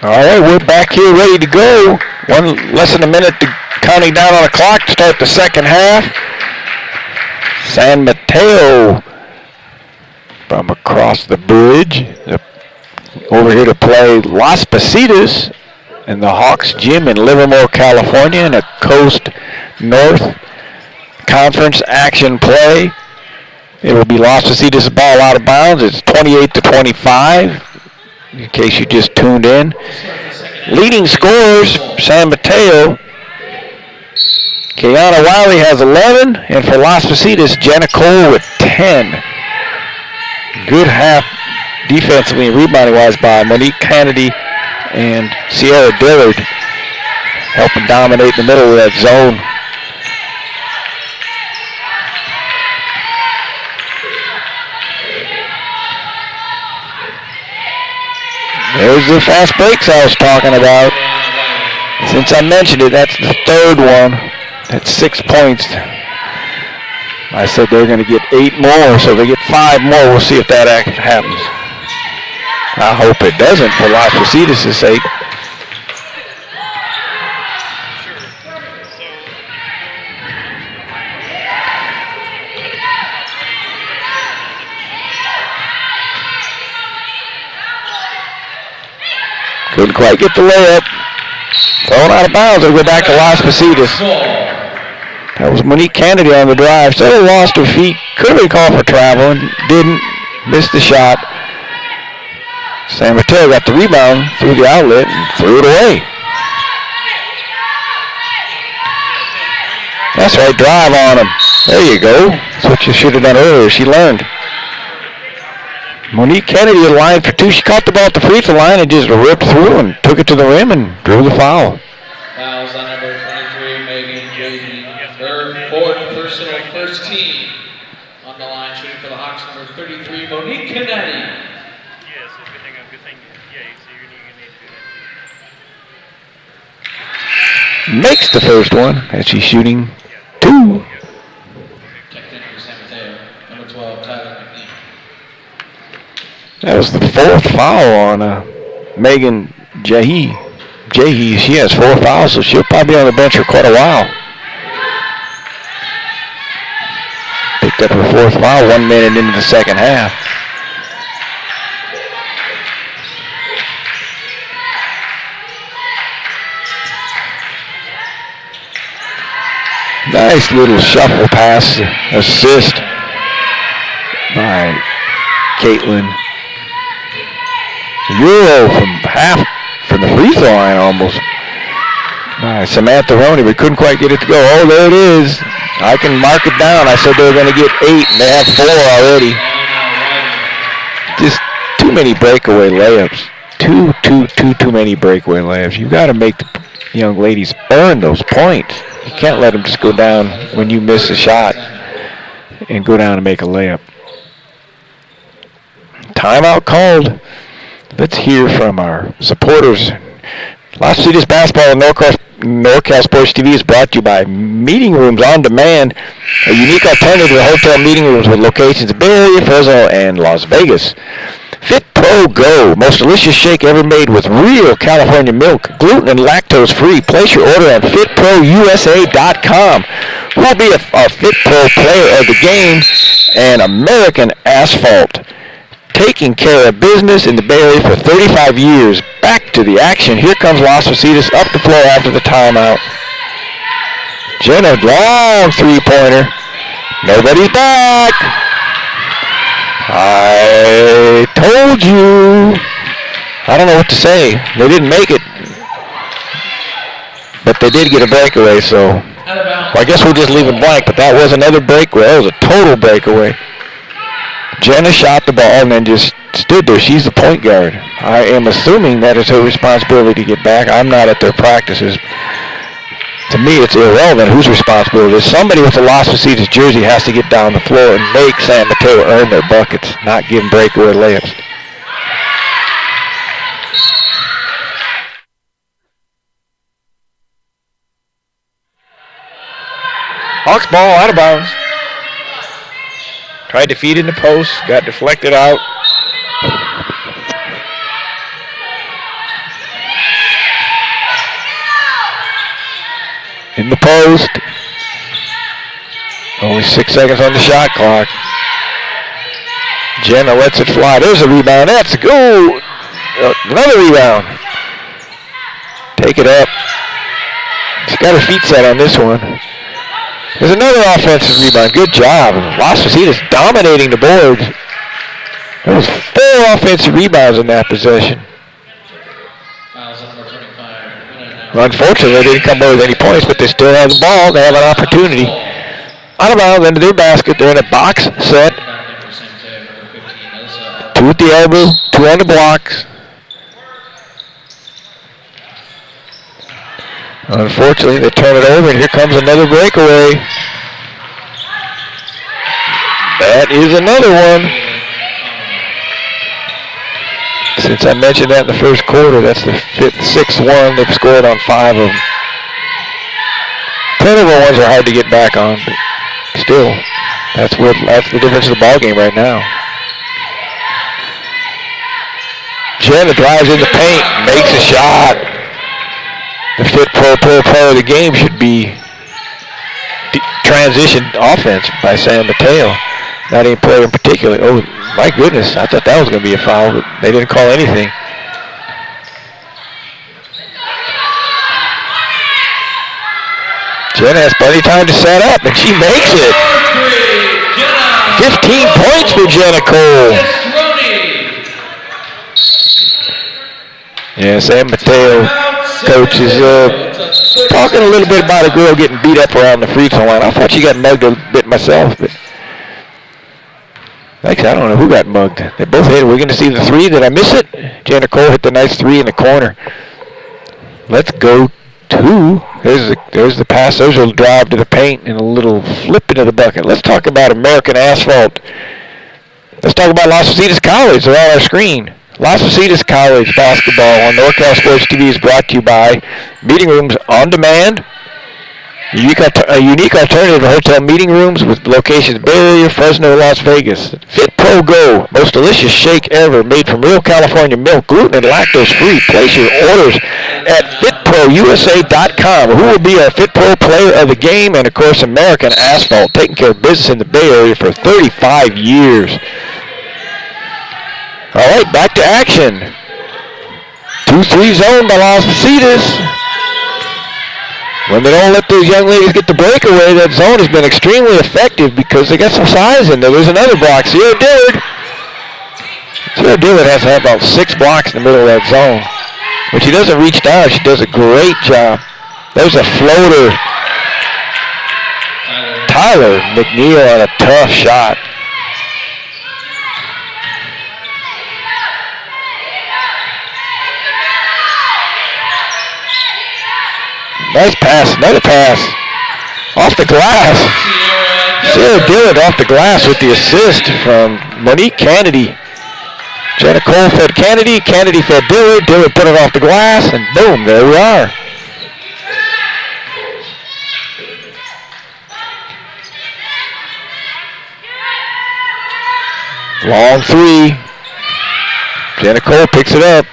All right, we're back here ready to go. Less than a minute counting down on the clock to start the second half. San Mateo from across the bridge over here to play Las Positas in the Hawks Gym in Livermore, California, in a Coast North Conference action play. It will be Las Positas ball out of bounds. It's 28-25. In case you just tuned in. Leading scorers, San Mateo. Kayana Wiley has 11, and for Las Positas, Jenna Cole with 10. Good half defensively and rebounding-wise by Monique Kennedy and Sierra Dillard, helping dominate the middle of that zone. There's the fast breaks I was talking about. Since I mentioned it, that's the third one. That's 6 points. I said they're going to get 8 more, so they get 5 more. We'll see if that actually happens. I hope it doesn't for Las Positas' sake. Couldn't quite get the layup. Thrown out of bounds. It'll go back to Las Positas. That was Monique Kennedy on the drive. Still lost her feet. Could have been called for travel and didn't. Missed the shot. San Mateo got the rebound through the outlet and threw it away. That's right. Drive on him. There you go. That's what you should have done earlier. She learned. Monique Kennedy lined for 2. She caught the ball at the free throw line and just ripped through and took it to the rim and drew the foul. Fouls on number 23, Megan J.D. Her fourth personal, first team. On the line, shooting for the Hawks, number 33, Monique Kennedy. Yeah, so good thing. Yeah, so you're going to need to do that. Makes the first one as she's shooting 2. Checked in for San Mateo, number 12, Tyler McNeil. That was the 4th foul on Megan Jahi. She has 4 fouls, so she'll probably be on the bench for quite a while. Picked up her 4th foul 1 minute into the second half. Nice little shuffle pass assist by Caitlin. Euro from the free throw line almost. Samantha Roney, but couldn't quite get it to go. Oh, there it is. I can mark it down. I said they were going to get 8, and they have 4 already. Just too many breakaway layups. Too many breakaway layups. You've got to make the young ladies earn those points. You can't let them just go down when you miss a shot and go down and make a layup. Timeout called. Let's hear from our supporters. Las Positas basketball and NorCal Sports TV is brought to you by Meeting Rooms on Demand, a unique alternative to hotel meeting rooms with locations in Bay Area, Fresno, and Las Vegas. Fit Pro Go, most delicious shake ever made with real California milk, gluten and lactose free. Place your order at fitprousa.com. Who will be a Fit Pro player of the game and American Asphalt, taking care of business in the Bay Area for 35 years. Back to the action. Here comes Las Positas up the floor after the timeout. Jenna, long three-pointer. Nobody's back. I told you. I don't know what to say. They didn't make it. But they did get a breakaway, so I guess we'll just leave it blank. But that was another breakaway. That was a total breakaway. Jenna shot the ball and then just stood there. She's the point guard. I am assuming that it's her responsibility to get back. I'm not at their practices. To me, it's irrelevant whose responsibility it is. Somebody with a Las Positas jersey has to get down the floor and make San Mateo earn their buckets, not give them breakaway layups. Hawks ball out of bounds. Tried to feed in the post, got deflected out. In the post. Only 6 seconds on the shot clock. Jenna lets it fly. There's a rebound. That's a goal. Another rebound. Take it up. She's got her feet set on this one. There's another offensive rebound. Good job. Las Positas dominating the boards. There was 4 offensive rebounds in that possession. Unfortunately, they didn't come away with any points, but they still have the ball. They have an opportunity. Out of bounds into their basket. They're in a box set. 2 at the elbow, 2 on the blocks. Unfortunately, they turn it over, and here comes another breakaway. That is another one. Since I mentioned that in the first quarter, that's the 6th one. They've scored on 5 of them. Turnover ones are hard to get back on, but still, that's the difference of the ball game right now. Jenna drives in the paint, makes a shot. The Fit Pro player of the game should be transition offense by San Mateo. Not any player in particular. Oh, my goodness. I thought that was going to be a foul, but they didn't call anything. Jenna has plenty of time to set up, and she makes it. 15 points for Jenna Cole. Yeah, San Mateo coach is talking a little bit about a girl getting beat up around the free throw line. I thought she got mugged a bit myself, but actually, I don't know who got mugged. They both hit it. We're going to see the 3. Did I miss it? Jenna Cole hit the nice 3 in the corner. Let's go to, there's the pass. There's a drive to the paint and a little flip into the bucket. Let's talk about American Asphalt. Let's talk about Las Positas College. They're on our screen. Las Positas College basketball on NorCal Sports TV is brought to you by Meeting Rooms on Demand, a unique alternative to hotel meeting rooms with locations in Bay Area, Fresno, Las Vegas. Fit Pro Go, most delicious shake ever, made from real California milk, gluten and lactose free. Place your orders at fitprousa.com. Who will be our Fit Pro player of the game? And of course, American Asphalt, taking care of business in the Bay Area for 35 years. All right, back to action. 2-3 zone by Las Positas. When they don't let those young ladies get the breakaway, that zone has been extremely effective because they got some size in there. There's another block. Sierra Dillard has to have about 6 blocks in the middle of that zone. When she doesn't reach down, she does a great job. There's a floater. Tyler McNeil on a tough shot. Nice pass, another pass. Off the glass. Sierra Dillard off the glass with the assist from Monique Kennedy. Jenna Cole fed Kennedy, Kennedy fed Dillard, Dillard put it off the glass, and boom, there we are. Long three. Jenna Cole picks it up.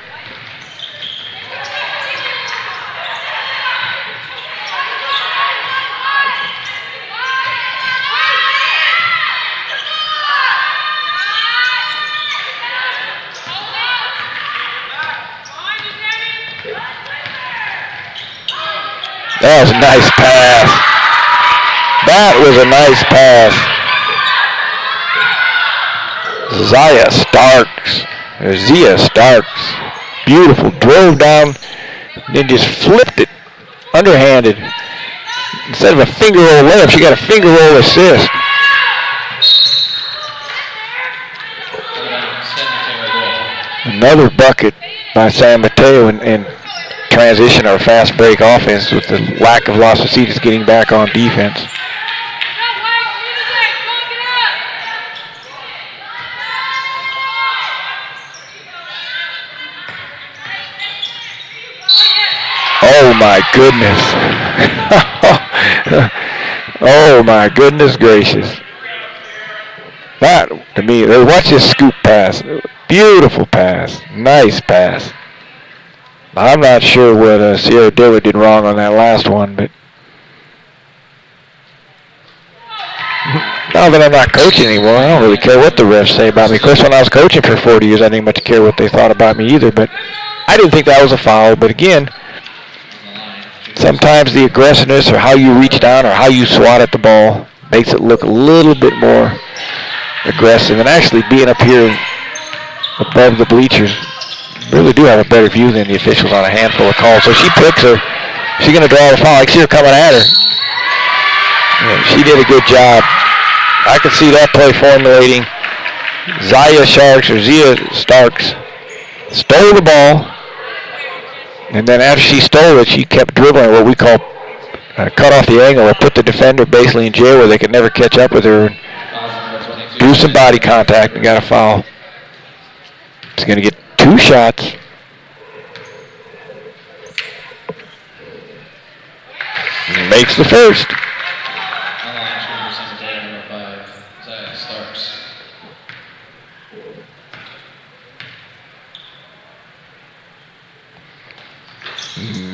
That was a nice pass. That was a nice pass. Zia Starks. Beautiful. Drove down, then just flipped it underhanded. Instead of a finger roll layup, she got a finger roll assist. Another bucket by San Mateo and transition or fast break offense with the lack of Las Positas getting back on defense. Oh my goodness. Oh my goodness gracious. That, to me, watch this scoop pass. Beautiful pass. Nice pass. I'm not sure what Sierra Dillard did wrong on that last one, but now that I'm not coaching anymore, I don't really care what the refs say about me. Of course, when I was coaching for 40 years, I didn't much care what they thought about me either, but I didn't think that was a foul. But again, sometimes the aggressiveness or how you reach down or how you swat at the ball makes it look a little bit more aggressive. And actually being up here above the bleachers, really do have a better view than the officials on a handful of calls. So she picks her. She's going to draw the foul. I see her coming at her. Yeah, she did a good job. I could see that play formulating. Zia Starks stole the ball. And then after she stole it, she kept dribbling what we call cut off the angle or put the defender basically in jail where they could never catch up with her. Do some body contact and got a foul. She's going to get 2 shots. Makes the first.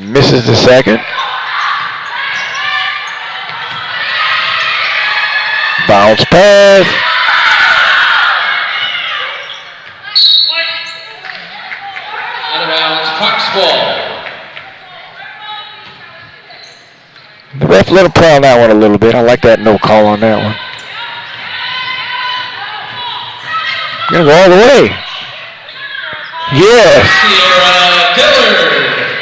Misses the second. Bounce pass. Out of bounds, Hawks ball. The ref let him play on that one a little bit. I like that no call on that one. Gonna go all the way. Yes.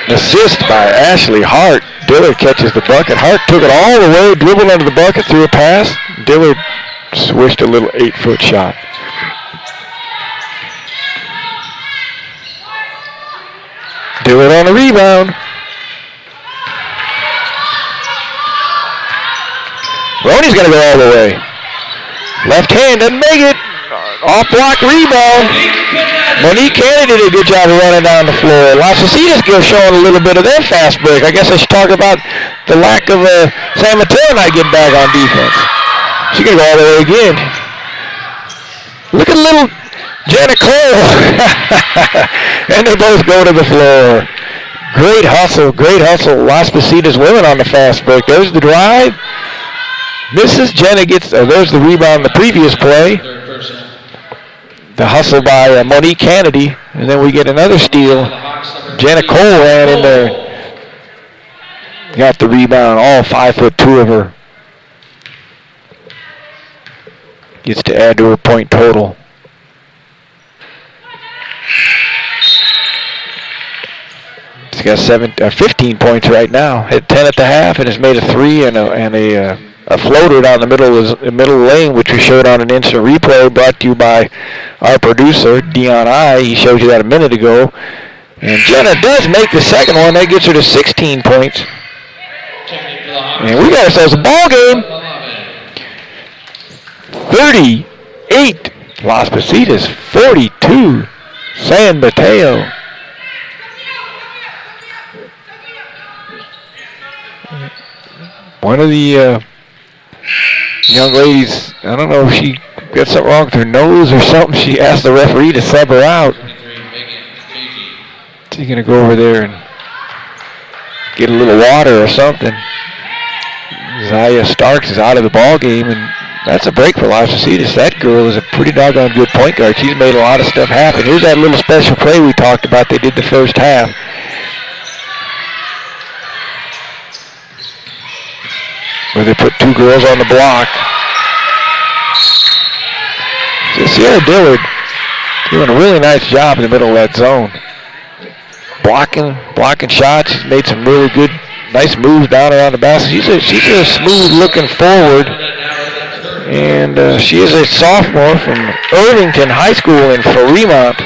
Assist by Ashley Hart. Dillard catches the bucket. Hart took it all the way, dribbled under the bucket, threw a pass. Dillard swished a little 8-foot shot. Dillard on a rebound. Roney's going to go all the way. Left hand doesn't make it. Off block rebound. Monique Kennedy did a good job of running down the floor. Las Positas showing a little bit of their fast break. I guess I should talk about the lack of San Mateo not getting back on defense. She's going to go all the way again. Look at little Jenna Cole. And they both go to the floor. Great hustle, great hustle. Las Positas women on the fast break. There's the drive. Mrs. Jenna gets, there's the rebound in the previous play. The hustle by Monique Kennedy. And then we get another steal. Jenna Cole ran in there. Got the rebound, all 5'2" of her. Gets to add to her point total. She's got 15 points right now. Had 10 at the half and has made a 3 and a a floater down the middle of the lane, which we showed on an instant replay, brought to you by our producer, Denny Aye. He showed you that a minute ago. And Jenna does make the second one. That gets her to 16 points. And we got ourselves a ball game. 38 Las Positas, 42 San Mateo. One of the young ladies, I don't know if she got something wrong with her nose or something. She asked the referee to sub her out. She's going to go over there and get a little water or something. Zaya Starks is out of the ball game, and that's a break for Las Positas. That girl is a pretty doggone good point guard. She's made a lot of stuff happen. Here's that little special play we talked about they did the first half. Where they put two girls on the block. So Sierra Dillard doing a really nice job in the middle of that zone. Blocking shots. She's made some really good, nice moves down around the basket. She's a smooth looking forward. And she is a sophomore from Irvington High School in Fremont.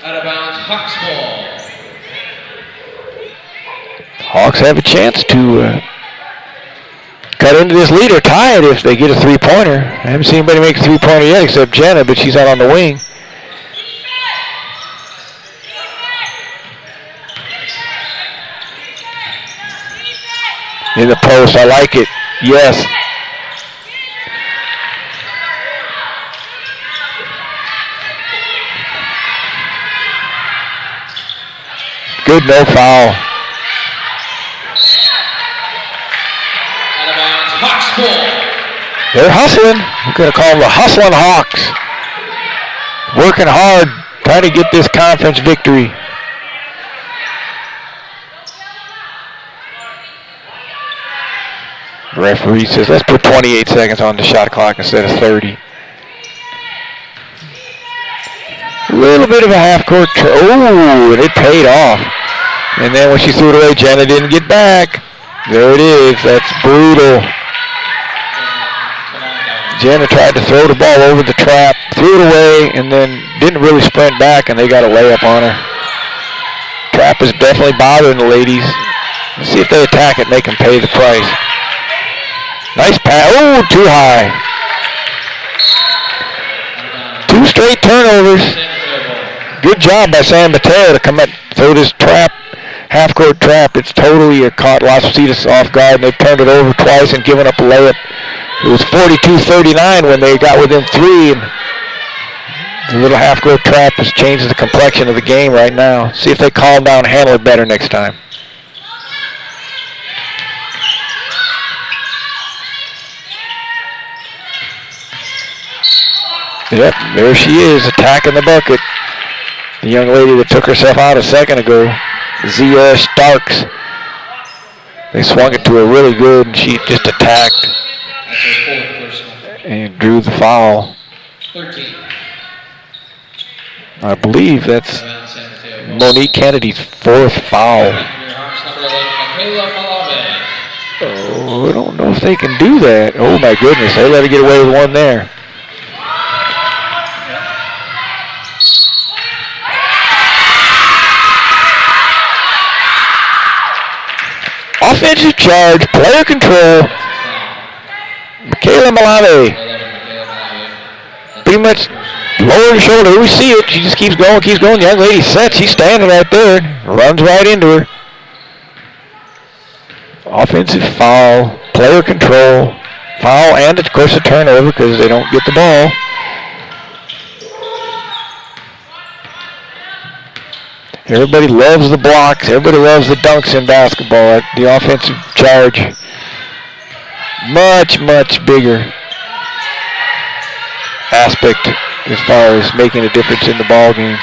Out of bounds, Hawks ball. Hawks have a chance to cut into this lead or tie it if they get a three-pointer. I haven't seen anybody make a three-pointer yet except Jenna, but she's out on the wing. In the post, I like it. Yes. Good, no foul. Out of bounds, Hawks ball. They're hustling. We're going to call them the Hustling Hawks. Working hard, trying to get this conference victory. The referee says, let's put 28 seconds on the shot clock instead of 30. A little bit of a half-court oh, and it paid off. And then when she threw it away, Jenna didn't get back. There it is. That's brutal. Jenna tried to throw the ball over the trap, threw it away, and then didn't really sprint back, and they got a layup on her. Trap is definitely bothering the ladies. Let's see if they attack it and they can pay the price. Nice pass. Oh, too high. 2 straight turnovers. Good job by San Mateo to come up, throw this trap, half-court trap. It's totally caught Las Positas off guard, and they've turned it over twice and given up a layup. It was 42-39 when they got within 3. And the little half-court trap has changed the complexion of the game right now. See if they calm down and handle it better next time. Yep, there she is, attacking the bucket. The young lady that took herself out a second ago, Zia Starks. They swung it to her really good, and she just attacked and drew the foul. 13. I believe that's Monique Kennedy's 4th foul. Oh, I don't know if they can do that. Oh, my goodness, they let her get away with one there. Offensive charge, player control. Michaela Malave. Pretty much lower the shoulder. We see it. She just keeps going, keeps going. The young lady sets. She's standing right there. Runs right into her. Offensive foul, player control. Foul and, of course, a turnover because they don't get the ball. Everybody loves the blocks. Everybody loves the dunks in basketball. The offensive charge, much, much bigger aspect as far as making a difference in the ball game.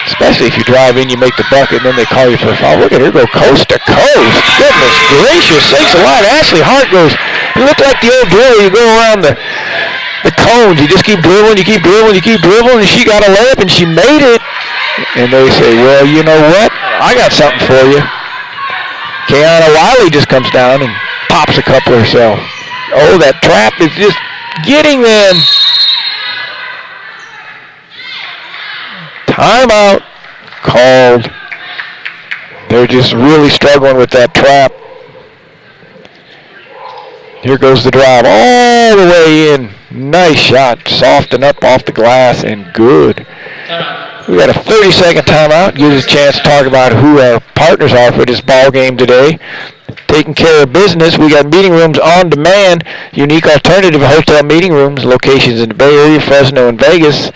Especially if you drive in, you make the bucket, and then they call you for a foul. Look at her go coast to coast. Goodness gracious sakes alive. Ashley Hart goes, it looked like the old drill. You go around the cones, you just keep dribbling, you keep dribbling, you keep dribbling, and she got a layup and she made it. And they say, well, you know what? I got something for you. Keanu Wiley just comes down and pops a couple herself. Oh, that trap is just getting them. Timeout called. They're just really struggling with that trap. Here goes the drive all the way in. Nice shot. Soften up off the glass and good. We got a 30-second timeout. Gives us a chance to talk about who our partners are for this ball game today. Taking care of business. We got meeting rooms on demand. Unique alternative hotel meeting rooms. Locations in the Bay Area, Fresno, and Vegas.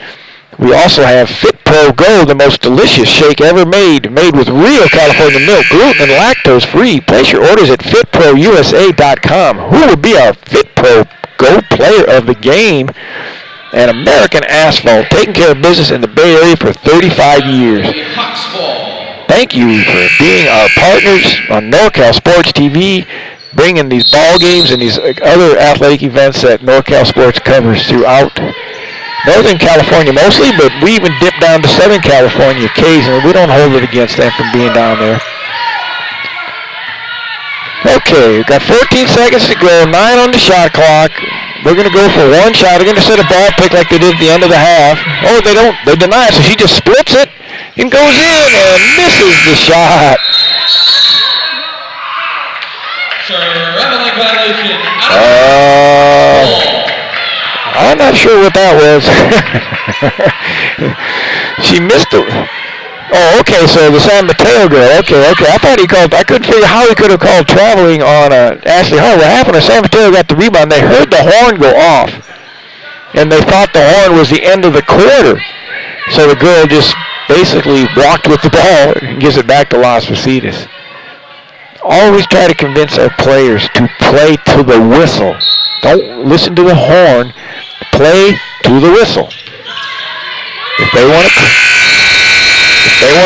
We also have Fit Pro Go, the most delicious shake ever made with real California milk, gluten and lactose free. Place your orders at fitprousa.com. Who will be our Fit Pro Go player of the game? And American Asphalt, taking care of business in the Bay Area for 35 years. Thank you for being our partners on NorCal Sports TV, bringing these ball games and these other athletic events that NorCal Sports covers throughout Northern California mostly, but we even dip down to Southern California occasionally. We don't hold it against them from being down there. Okay, we've got 14 seconds to go, 9 on the shot clock. We're going to go for one shot. They're going to set a ball pick like they did at the end of the half. Oh, they don't. They deny it, so she just splits it and goes in and misses the shot. Traveling violation. I'm not sure what that was. She missed it. Oh, okay, so the San Mateo girl. Okay. I thought he called. I couldn't figure how he could have called traveling on Ashley Hart. What happened is San Mateo got the rebound. They heard the horn go off, and they thought the horn was the end of the quarter. So the girl just basically walked with the ball and gives it back to Las Positas. Always try to convince our players to play to the whistle. Don't listen to the horn. Play to the whistle. If they want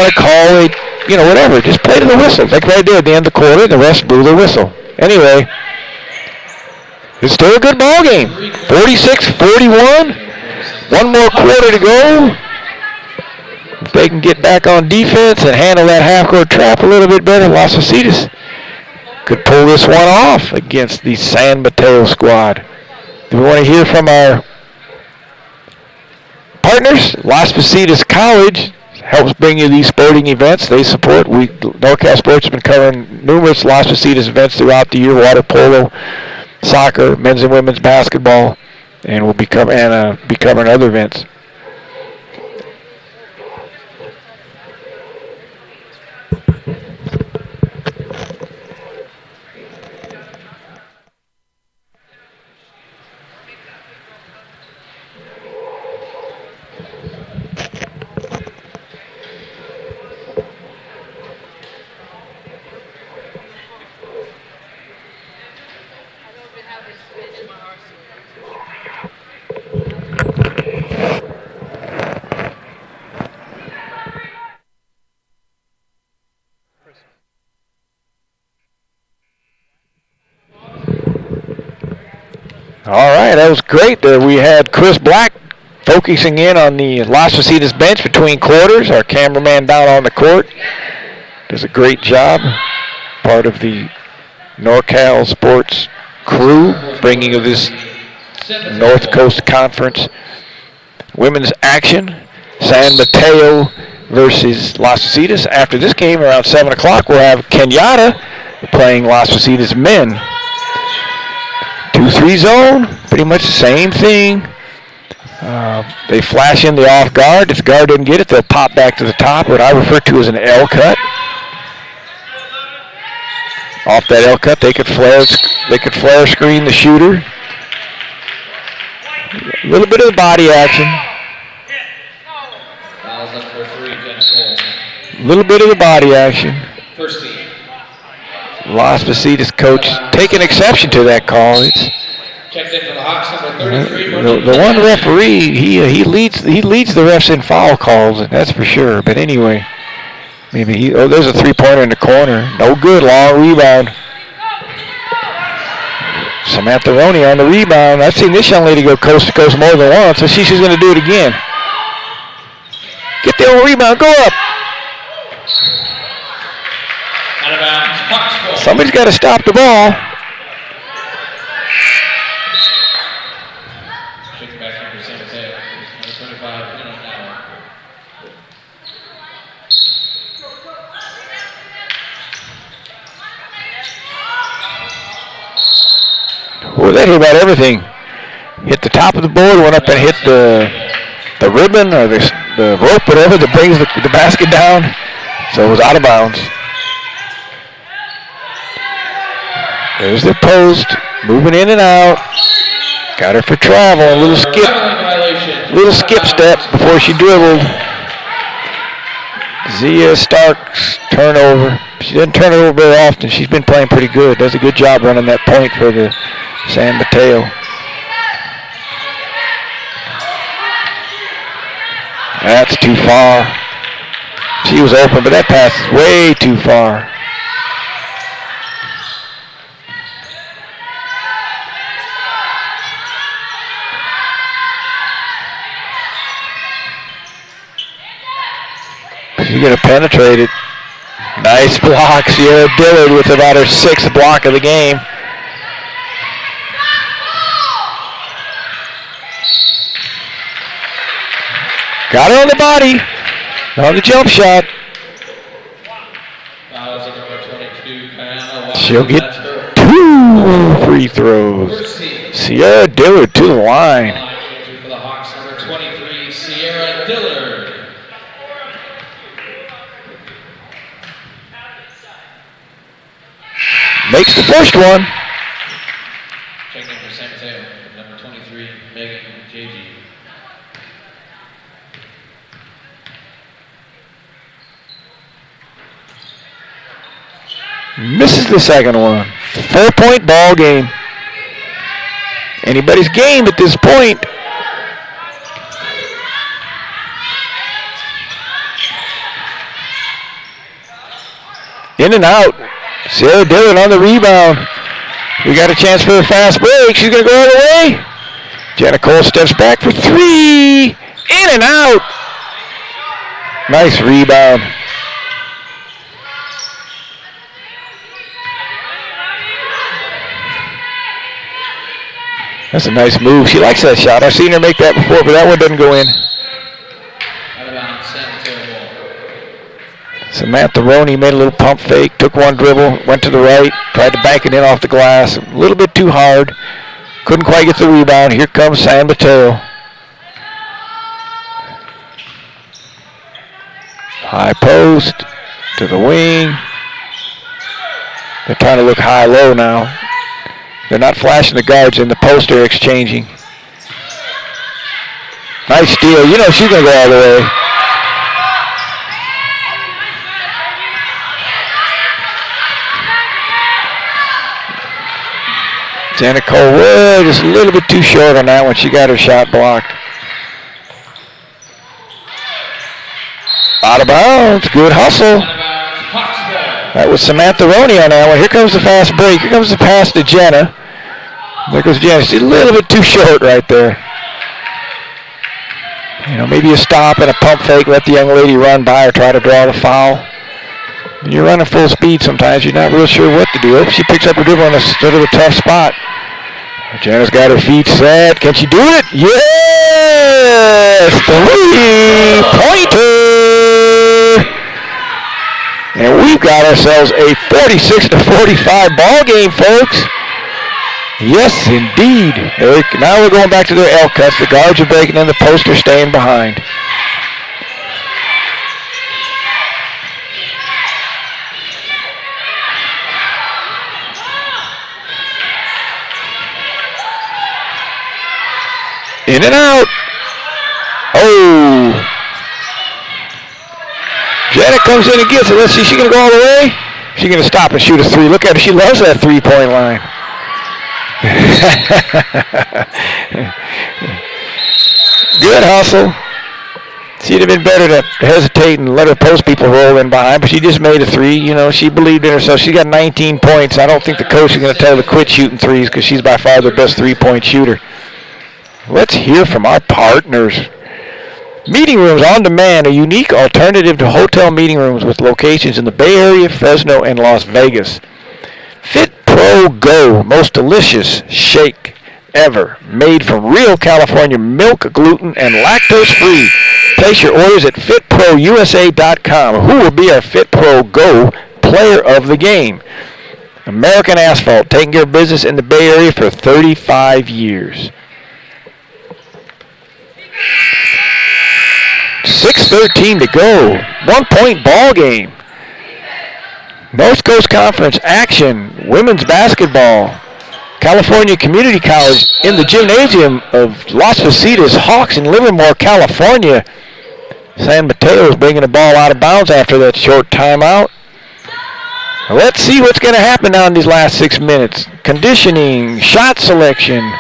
to call it, whatever, just play to the whistle. Like they did at the end of the quarter, the rest blew the whistle. Anyway, it's still a good ball game. 46-41. One more quarter to go. If they can get back on defense and handle that half-court trap a little bit better, Las Positas could pull this one off against the San Mateo squad. Do we want to hear from our partners? Las Positas College helps bring you these sporting events. They support. NorCal Sports has been covering numerous Las Positas events throughout the year: water polo, soccer, men's and women's basketball, and we'll be covering other events. All right, that was great. We had Chris Black focusing in on the Las Positas bench between quarters. Our cameraman down on the court does a great job. Part of the NorCal Sports crew, bringing of this North Coast Conference women's action. San Mateo versus Las Positas. After this game, around 7 o'clock, we'll have Kenyatta playing Las Positas men. 2-3 zone, pretty much the same thing. They flash in the off guard. If the guard doesn't get it, they'll pop back to the top, what I refer to as an L cut. Off that L cut, they could flare screen the shooter. A little bit of the body action. A little bit of the body action. First team. Las Positas coach taking exception to that call. It's checked into the Hawks, number 33. the one referee. He leads the refs in foul calls, that's for sure. But anyway, maybe there's a 3-pointer in the corner. No good. Long rebound. Samantha Roney on the rebound. I've seen this young lady go coast to coast more than once, so she's going to do it again. Get the old rebound. Go up. Out of bounds. Somebody's got to stop the ball. Shake back here for San Mateo. Number 25, Denny Aye. Well, they hit about everything. Hit the top of the board, went up and hit the ribbon or the rope, whatever, that brings the basket down. So it was out of bounds. There's the post, moving in and out. Got her for travel, a little skip step before she dribbled. Zia Stark's turnover. She doesn't turn it over very often. She's been playing pretty good. Does a good job running that point for the San Mateo. That's too far. She was open, but that pass is way too far. She's going to penetrate it. Nice block. Sierra Dillard with about her 6th block of the game. Got her on the body. On the jump shot. She'll get 2 free throws. Sierra Dillard to the line. For the Hawks, number 23, Sierra Dillard. Makes the first one. Checking in for San Mateo, number 23, Megan JG. Misses the second one. 4-point ball game. Anybody's game at this point. In and out. Sarah Dillon on the rebound. We got a chance for a fast break. She's going to go all the way. Jenna Cole steps back for 3. In and out. Nice rebound. That's a nice move. She likes that shot. I've seen her make that before, but that one doesn't go in. Samantha Roney made a little pump fake, took one dribble, went to the right, tried to bank it in off the glass. A little bit too hard. Couldn't quite get the rebound. Here comes San Mateo. High post to the wing. They're trying to look high-low now. They're not flashing the guards in. The post they're exchanging. Nice steal. You know she's going to go all the way. Jenna Cole just a little bit too short on that one. She got her shot blocked. Out of bounds. Good hustle. That was Samantha Roney on that one. Here comes the fast break. Here comes the pass to Jenna. There goes Jenna. She's a little bit too short right there. You know, maybe a stop and a pump fake. Let the young lady run by or try to draw the foul. When you're running full speed sometimes, you're not real sure what to do. Oh, she picks up her dribble in a sort of a tough spot. Jenna's got her feet set. Can she do it? Yes! 3-pointer! And we've got ourselves a 46-45 ball game, folks. Yes, indeed. Now we're going back to their L cuts. The guards are breaking in. The posts are staying behind. In and out. Oh. Janet comes in and gets it. Let's see, she going to go all the way? She's going to stop and shoot a 3. Look at her. She loves that 3-point line. Good hustle. She'd have been better to hesitate and let her post people roll in behind, but she just made a 3. You know, she believed in herself. She got 19 points. I don't think the coach is going to tell her to quit shooting 3s because she's by far the best 3-point shooter. Let's hear from our partners. Meeting Rooms on Demand, a unique alternative to hotel meeting rooms with locations in the Bay Area, Fresno, and Las Vegas. Fit Pro Go, most delicious shake ever, made from real California milk, gluten, and lactose free. Place your orders at fitprousa.com. Who will be our Fit Pro Go player of the game? American Asphalt, taking care of business in the Bay Area for 35 years. 6:13 to go. 1-point ball game. North Coast Conference action. Women's basketball. California Community College in the gymnasium of Las Positas Hawks in Livermore, California. San Mateo is bringing the ball out of bounds after that short timeout. Let's see what's going to happen now in these last 6 minutes. Conditioning, shot selection,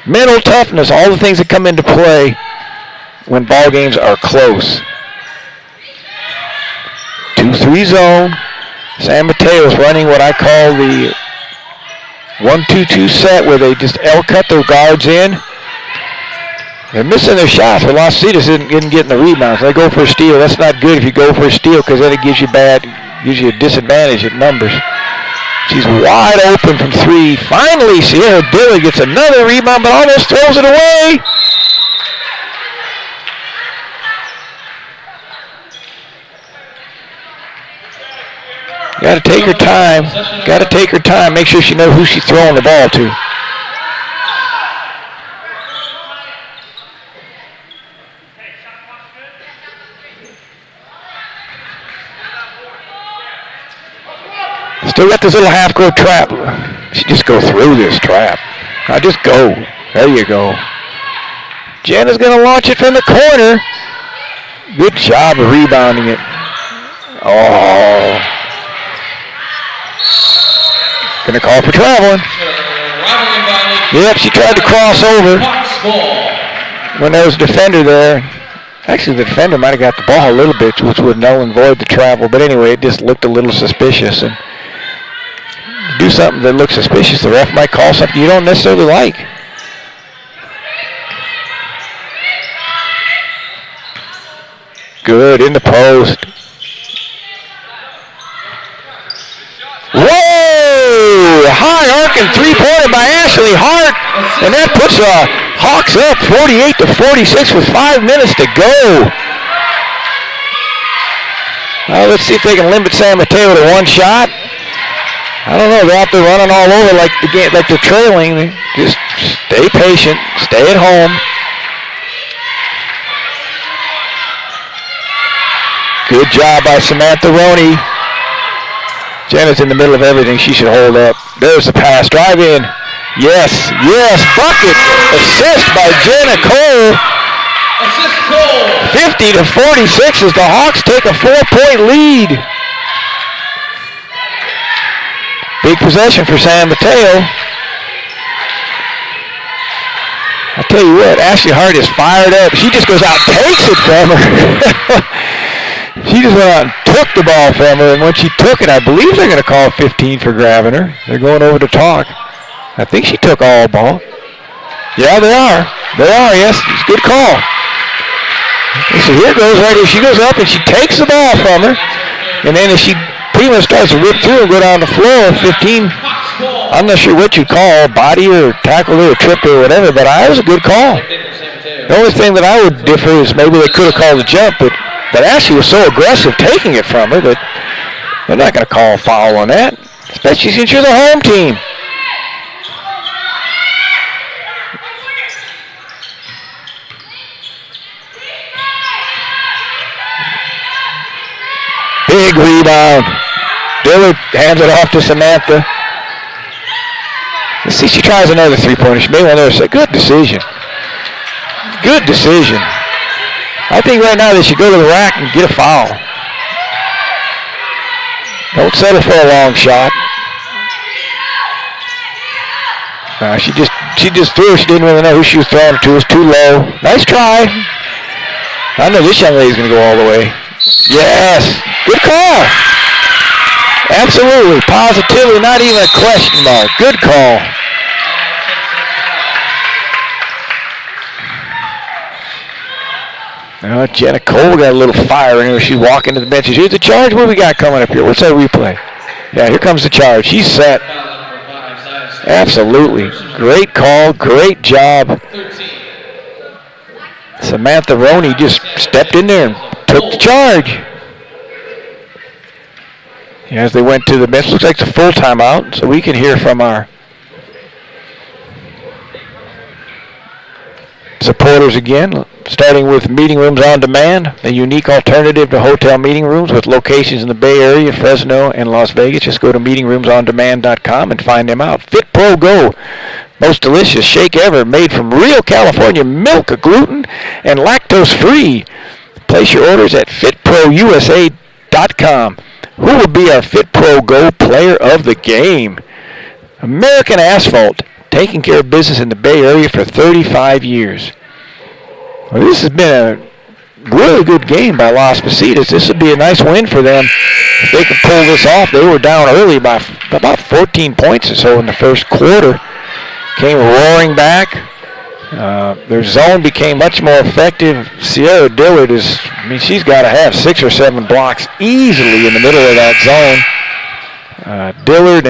mental toughness, all the things that come into play when ball games are close. 2-3 zone. San Mateo's running what I call the 1-2-2 set, where they just L-cut their guards in. They're missing their shots, but Las Positas isn't getting the rebounds. They go for a steal. That's not good if you go for a steal, because then it gives you a disadvantage at numbers. She's wide open from three. Finally, Sierra Dillard gets another rebound, but almost throws it away. Got to take her time. Got to take her time. Make sure she knows who she's throwing the ball to. Still got this little half-court trap. She just go through this trap. I just go. There you go. Jenna's going to launch it from the corner. Good job of rebounding it. Oh. Going to call for traveling. Yep, she tried to cross over when there was a defender there. Actually, the defender might have got the ball a little bit, which would null and void the travel. But anyway, it just looked a little suspicious. And do something that looks suspicious, the ref might call something you don't necessarily like. Good, in the post. Whoa! High arcing three-pointer by Ashley Hart. And that puts Hawks up 48-46 with 5 minutes to go. Let's see if they can limit San Mateo to one shot. I don't know. They're out there running all over like they're trailing. Just stay patient. Stay at home. Good job by Samantha Roney. Jenna's in the middle of everything. She should hold up. There's the pass. Drive in. Yes. Yes. Bucket. Assist by Jenna Cole. Assist Cole. 50-46 as the Hawks take a 4-point lead. Big possession for San Mateo. I tell you what, Ashley Hart is fired up. She just goes out and takes it from her. She just went out and took the ball from her, and when she took it, I believe they're going to call 15 for grabbing her. They're going over to talk. I think she took all ball. Yeah, they are. They are, yes. It's a good call. So here goes right here. She goes up and she takes the ball from her, and then as she pretty much starts to rip through and go down the floor. 15, I'm not sure what you'd call, body or tackle or trip or whatever, but that was a good call. The only thing that I would differ is maybe they could have called a jump, but Ashley was so aggressive taking it from her that they're not going to call a foul on that, especially since you're the home team. Big rebound. Dillard hands it off to Samantha. Let's see, she tries another three-pointer. She made one there. Good decision. Good decision. I think right now they should go to the rack and get a foul. Don't settle for a long shot. She just threw. She didn't really know who she was throwing it to. It was too low. Nice try. I know this young lady's going to go all the way. Yes. Good call. Absolutely. Positively. Not even a question mark. Good call. Jenna Cole got a little fire in her. She's walking to the benches. Here's the charge. What we got coming up here? What's that replay? Yeah, here comes the charge. She's set. Absolutely. Great call. Great job. Samantha Roney just stepped in there and took the charge. As they went to the bench, looks like it's a full timeout, so we can hear from our supporters again, starting with Meeting Rooms on Demand, a unique alternative to hotel meeting rooms with locations in the Bay Area, Fresno, and Las Vegas. Just go to meetingroomsondemand.com and find them out. Fit Pro Go, most delicious shake ever, made from real California milk, gluten, and lactose-free. Place your orders at fitprousa.com. Who will be our Fit Pro Go player of the game? American Asphalt, taking care of business in the Bay Area for 35 years. Well, this has been a really good game by Las Positas. This would be a nice win for them if they could pull this off. They were down early by about 14 points or so in the first quarter. Came roaring back. Their zone became much more effective. Sierra Dillard she's got to have 6 or 7 blocks easily in the middle of that zone. Dillard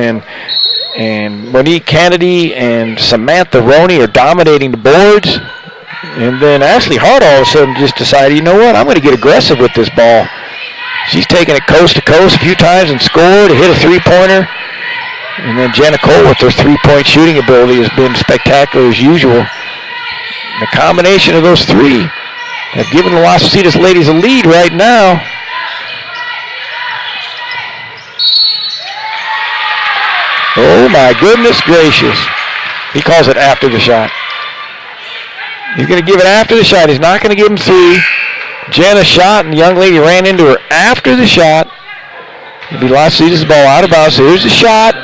and Monique Kennedy and Samantha Roney are dominating the boards. And then Ashley Hart all of a sudden just decided, you know what, I'm going to get aggressive with this ball. She's taken it coast to coast a few times and scored, hit a three-pointer. And then Jenna Cole with her three-point shooting ability has been spectacular as usual. The combination of those three have given the Las Positas ladies a lead right now. Oh my goodness gracious. He calls it after the shot. He's going to give it after the shot. He's not going to give him three. Jenna shot, and the young lady ran into her after the shot. It'll be Las Positas' ball out of bounds. So here's the shot.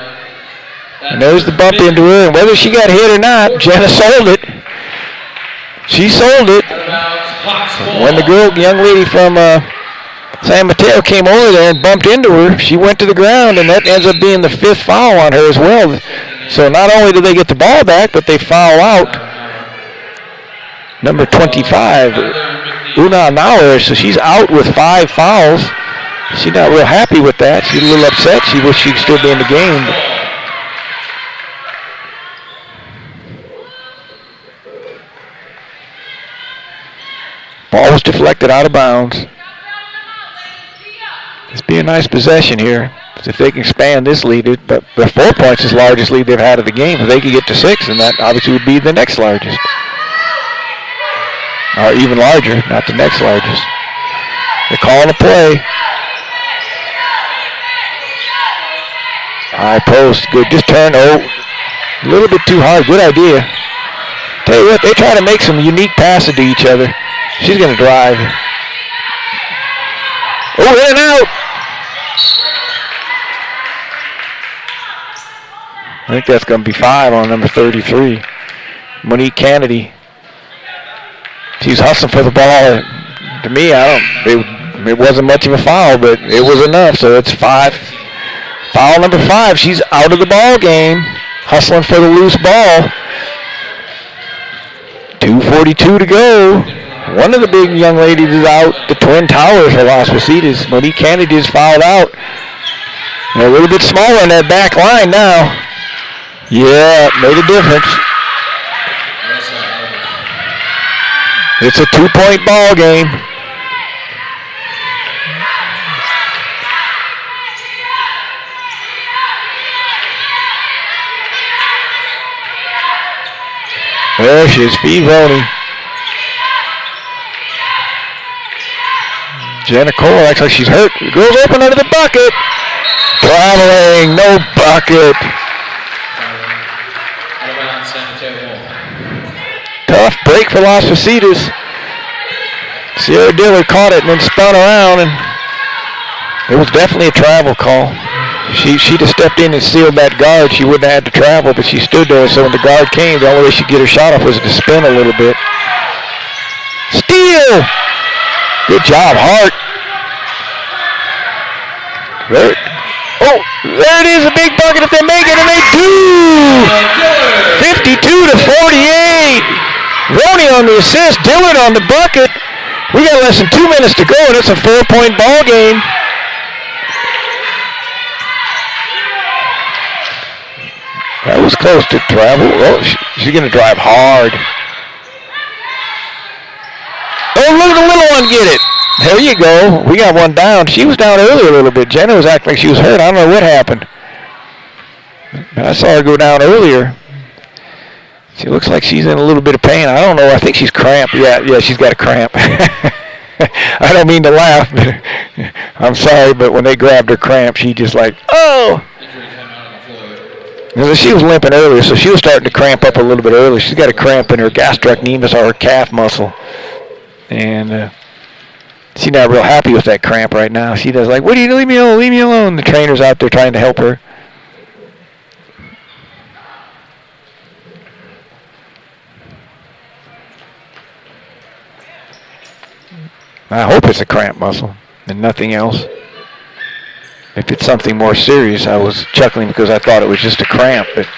And there's the bump into her. And whether she got hit or not, Jenna sold it. She sold it. When the young lady from San Mateo came over there and bumped into her, she went to the ground, and that ends up being the 5th foul on her as well. So not only do they get the ball back, but they foul out number 25, Una Nauer. So she's out with 5 fouls. She's not real happy with that. She's a little upset. She wished she could still be in the game. Ball was deflected out of bounds. This be a nice possession here. If they can expand this lead, but the 4 points is the largest lead they've had of the game. If they could get to 6, then that obviously would be the next largest. Or even larger, not the next largest. They're calling a play. High post, good. Just turn. Oh, a little bit too hard. Good idea. Tell you what, they try to make some unique passes to each other. She's going to drive. Oh, in and out. I think that's going to be 5 on number 33, Monique Kennedy. She's hustling for the ball. To me, it wasn't much of a foul, but it was enough. So it's 5. Foul number 5. She's out of the ball game, hustling for the loose ball. 2:42 to go. One of the big young ladies is out. The Twin Towers for Las Positas. Monique Kennedy is fouled out. They're a little bit smaller on that back line now. Yeah, made a difference. It's a 2-point ball game. There she is, Fee Roney. Jenna Cole acts like she's hurt. Goes open under the bucket. Traveling, no bucket. Tough break for Las Positas. Sierra Dillard caught it and then spun around, and it was definitely a travel call. She'd have stepped in and sealed that guard. She wouldn't have had to travel, but she stood there, so when the guard came, the only way she'd get her shot off was to spin a little bit. Steal! Good job, Hart. There it is, a big bucket if they make it, and they do! 52 to 48. Roney on the assist, Dillard on the bucket. We got less than 2 minutes to go, and it's a 4-point ball game. That was close to travel. Oh, she's going to drive hard. Oh, look at the little one get it. There you go. We got one down. She was down earlier a little bit. Jenna was acting like she was hurt. I don't know what happened. I saw her go down earlier. She looks like she's in a little bit of pain. I don't know. I think she's cramped. Yeah, she's got a cramp. I don't mean to laugh, but I'm sorry, but when they grabbed her cramp, she just like, oh. She was limping earlier, so she was starting to cramp up a little bit early. She's got a cramp in her gastrocnemius, or her calf muscle. And she's not real happy with that cramp right now. She does like, what do you do? Leave me alone, leave me alone. The trainer's out there trying to help her. I hope it's a cramp muscle and nothing else. If it's something more serious, I was chuckling because I thought it was just a cramp. But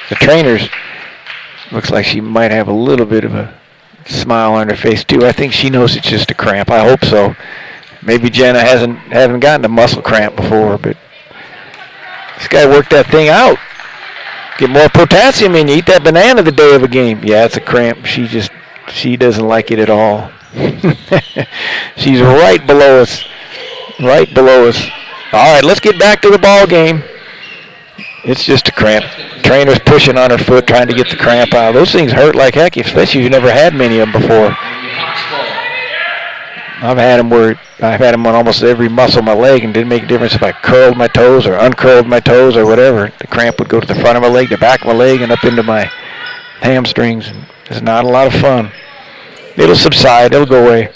the trainer's looks like she might have a little bit of a smile on her face too. I think she knows it's just a cramp. I hope so. Maybe Jenna hasn't gotten a muscle cramp before, but this guy worked that thing out. Get more potassium in you. Eat that banana the day of a game. Yeah, it's a cramp. She doesn't like it at all. She's right below us. Right below us. All right, let's get back to the ball game. It's just a cramp. Trainer's pushing on her foot, trying to get the cramp out. Those things hurt like heck, especially if you've never had many of them before. I've had them on almost every muscle in my leg, and it didn't make a difference if I curled my toes or uncurled my toes or whatever. The cramp would go to the front of my leg, the back of my leg, and up into my hamstrings. It's not a lot of fun. It'll subside. It'll go away.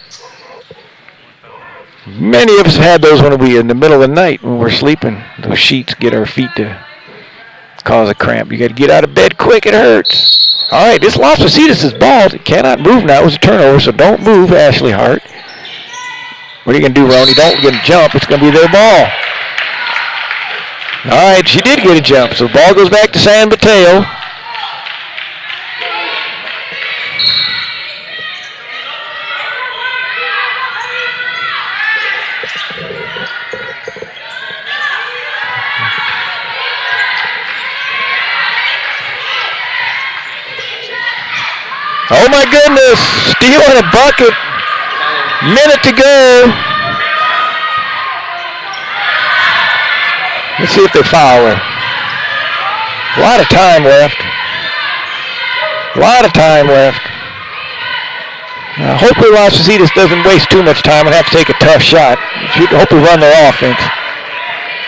Many of us have had those when we in the middle of the night when we're sleeping. Those sheets get our feet to cause a cramp. You got to get out of bed quick. It hurts. All right, this Las Positas' ball. It cannot move now. It was a turnover, so don't move, Ashley Hart. What are you going to do, Roni? Don't get a jump. It's going to be their ball. All right, she did get a jump, so the ball goes back to San Mateo. Oh my goodness, stealing a bucket. Minute to go. Let's see if they foul her. A lot of time left. Hopefully Las Positas doesn't waste too much time and have to take a tough shot. Hopefully run their offense.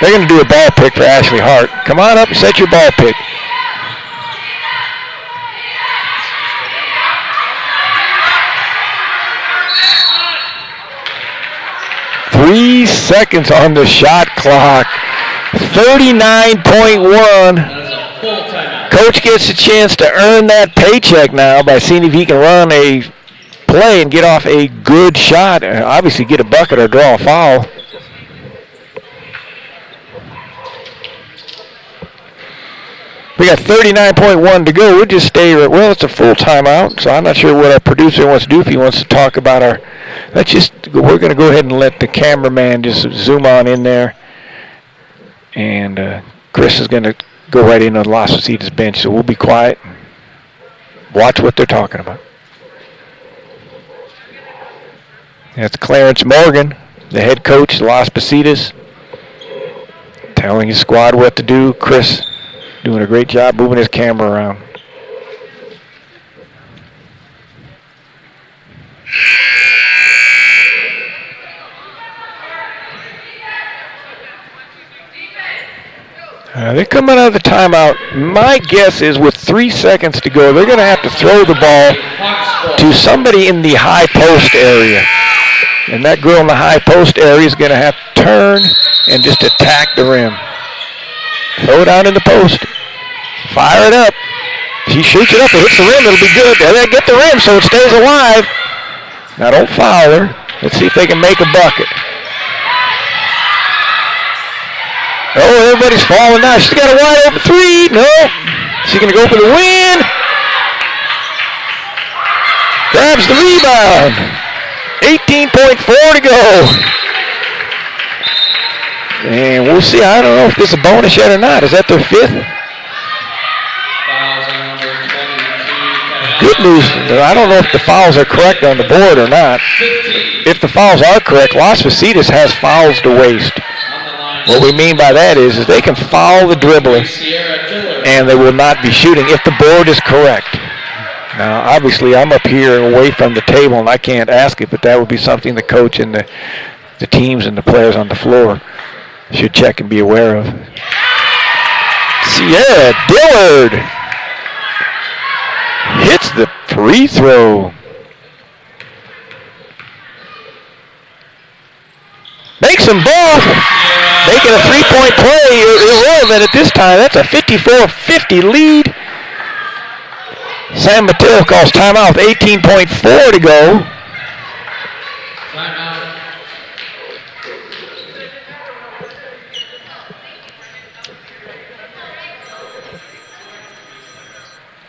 They're going to do a ball pick for Ashley Hart. Come on up and set your ball pick. Three seconds on the shot clock. 39.1. Coach gets a chance to earn that paycheck now by seeing if he can run a play and get off a good shot. Obviously get a bucket or draw a foul. We got 39.1 to go. We'll just stay. Well, it's a full timeout, so I'm not sure what our producer wants to do. If he wants to talk about our, we're going to go ahead and let the cameraman just zoom on in there. And Chris is going to go right in on Las Positas bench, so we'll be quiet and watch what they're talking about. That's Clarence Morgan, the head coach of Las Positas, telling his squad what to do. Chris doing a great job moving his camera around. They're coming out of the timeout. My guess is with 3 seconds to go, they're going to have to throw the ball to somebody in the high post area. And that girl in the high post area is going to have to turn and just attack the rim. Throw it out in the post. Fire it up. She shoots it up. It hits the rim. It'll be good. They get the rim so it stays alive. Now don't foul her. Let's see if they can make a bucket. Oh, everybody's falling now. She's got a wide open three. No. She's going to go for the win. Grabs the rebound. 18.4 to go. And we'll see. I don't know if this is a bonus yet or not. Is that their fifth? Fouls on number 22. Good news. I don't know if the fouls are correct on the board or not. 15. If the fouls are correct, Las Positas has fouls to waste. On the line. What we mean by that is they can foul the dribbler Sierra Dillard. and they will not be shooting if the board is correct. Now, obviously, I'm up here away from the table and I can't ask it, but that would be something the coach and the teams and the players on the floor should check and be aware of. Sierra Dillard hits the free throw. Makes them both. Making a three-point play irrelevant at this time. That's a 54-50 lead. San Mateo calls timeout with 18.4 to go. Timeout.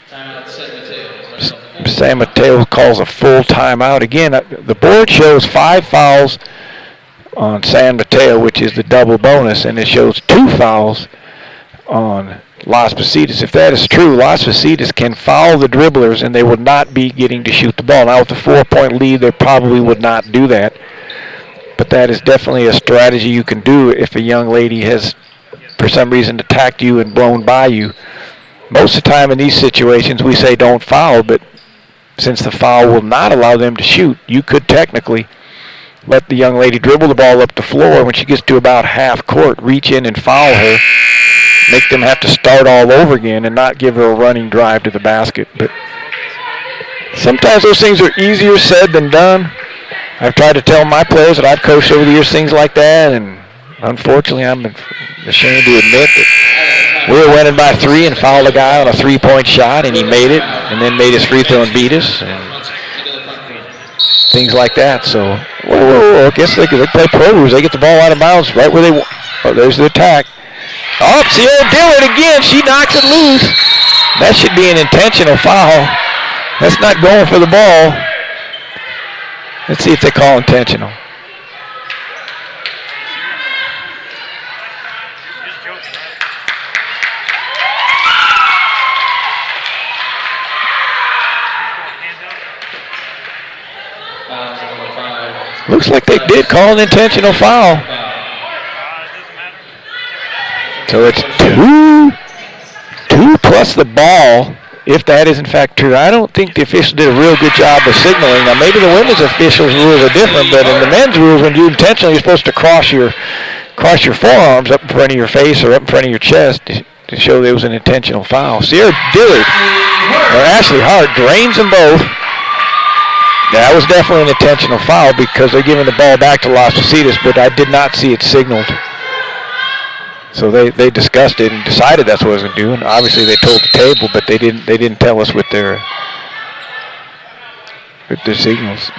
Timeout San Mateo. San Mateo calls a full timeout. Again, the board shows 5 fouls on San Mateo, which is the double bonus, and it shows 2 fouls on Las Positas. If that is true, Las Positas can foul the dribblers and they would not be getting to shoot the ball. Now, with the 4-point lead, they probably would not do that. But that is definitely a strategy you can do if a young lady has, for some reason, attacked you and blown by you. Most of the time in these situations, we say don't foul, but since the foul will not allow them to shoot, you could technically let the young lady dribble the ball up the floor. When she gets to about half court, reach in and foul her, make them have to start all over again and not give her a running drive to the basket. But sometimes those things are easier said than done. I've tried to tell my players that I've coached over the years things like that, and unfortunately I'm ashamed to admit that we were winning by 3 and fouled a guy on a 3-point shot, and he made it, and then made his free throw and beat us, and things like that. So, I guess they play pro rules. They get the ball out of bounds right where they want. Oh, there's the attack. Oh, Sierra Dillard again. She knocks it loose. That should be an intentional foul. That's not going for the ball. Let's see if they call intentional. Looks like they did call an intentional foul. So it's 2 plus the ball, if that is in fact true. I don't think the officials did a real good job of signaling. Now maybe the women's officials' rules are different, but in the men's rules, when you intentionally, you're supposed to cross your forearms up in front of your face or up in front of your chest to show there was an intentional foul. Sierra Dillard, or Ashley Hart, drains them both. That was definitely an intentional foul because they're giving the ball back to Las Positas, but I did not see it signaled. So they discussed it and decided that's what it was going to do. And obviously they told the table, but they didn't tell us with their signals.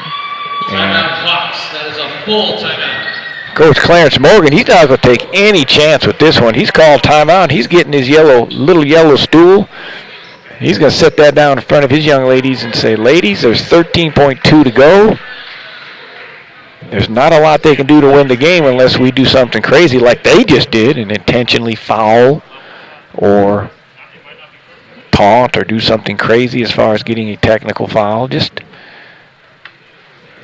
Timeout clocks. That is a full timeout. Coach Clarence Morgan, he's not going to take any chance with this one. He's called timeout. He's getting his little yellow stool. He's going to set that down in front of his young ladies and say, ladies, there's 13.2 to go. There's not a lot they can do to win the game unless we do something crazy like they just did and intentionally foul or taunt or do something crazy as far as getting a technical foul. Just,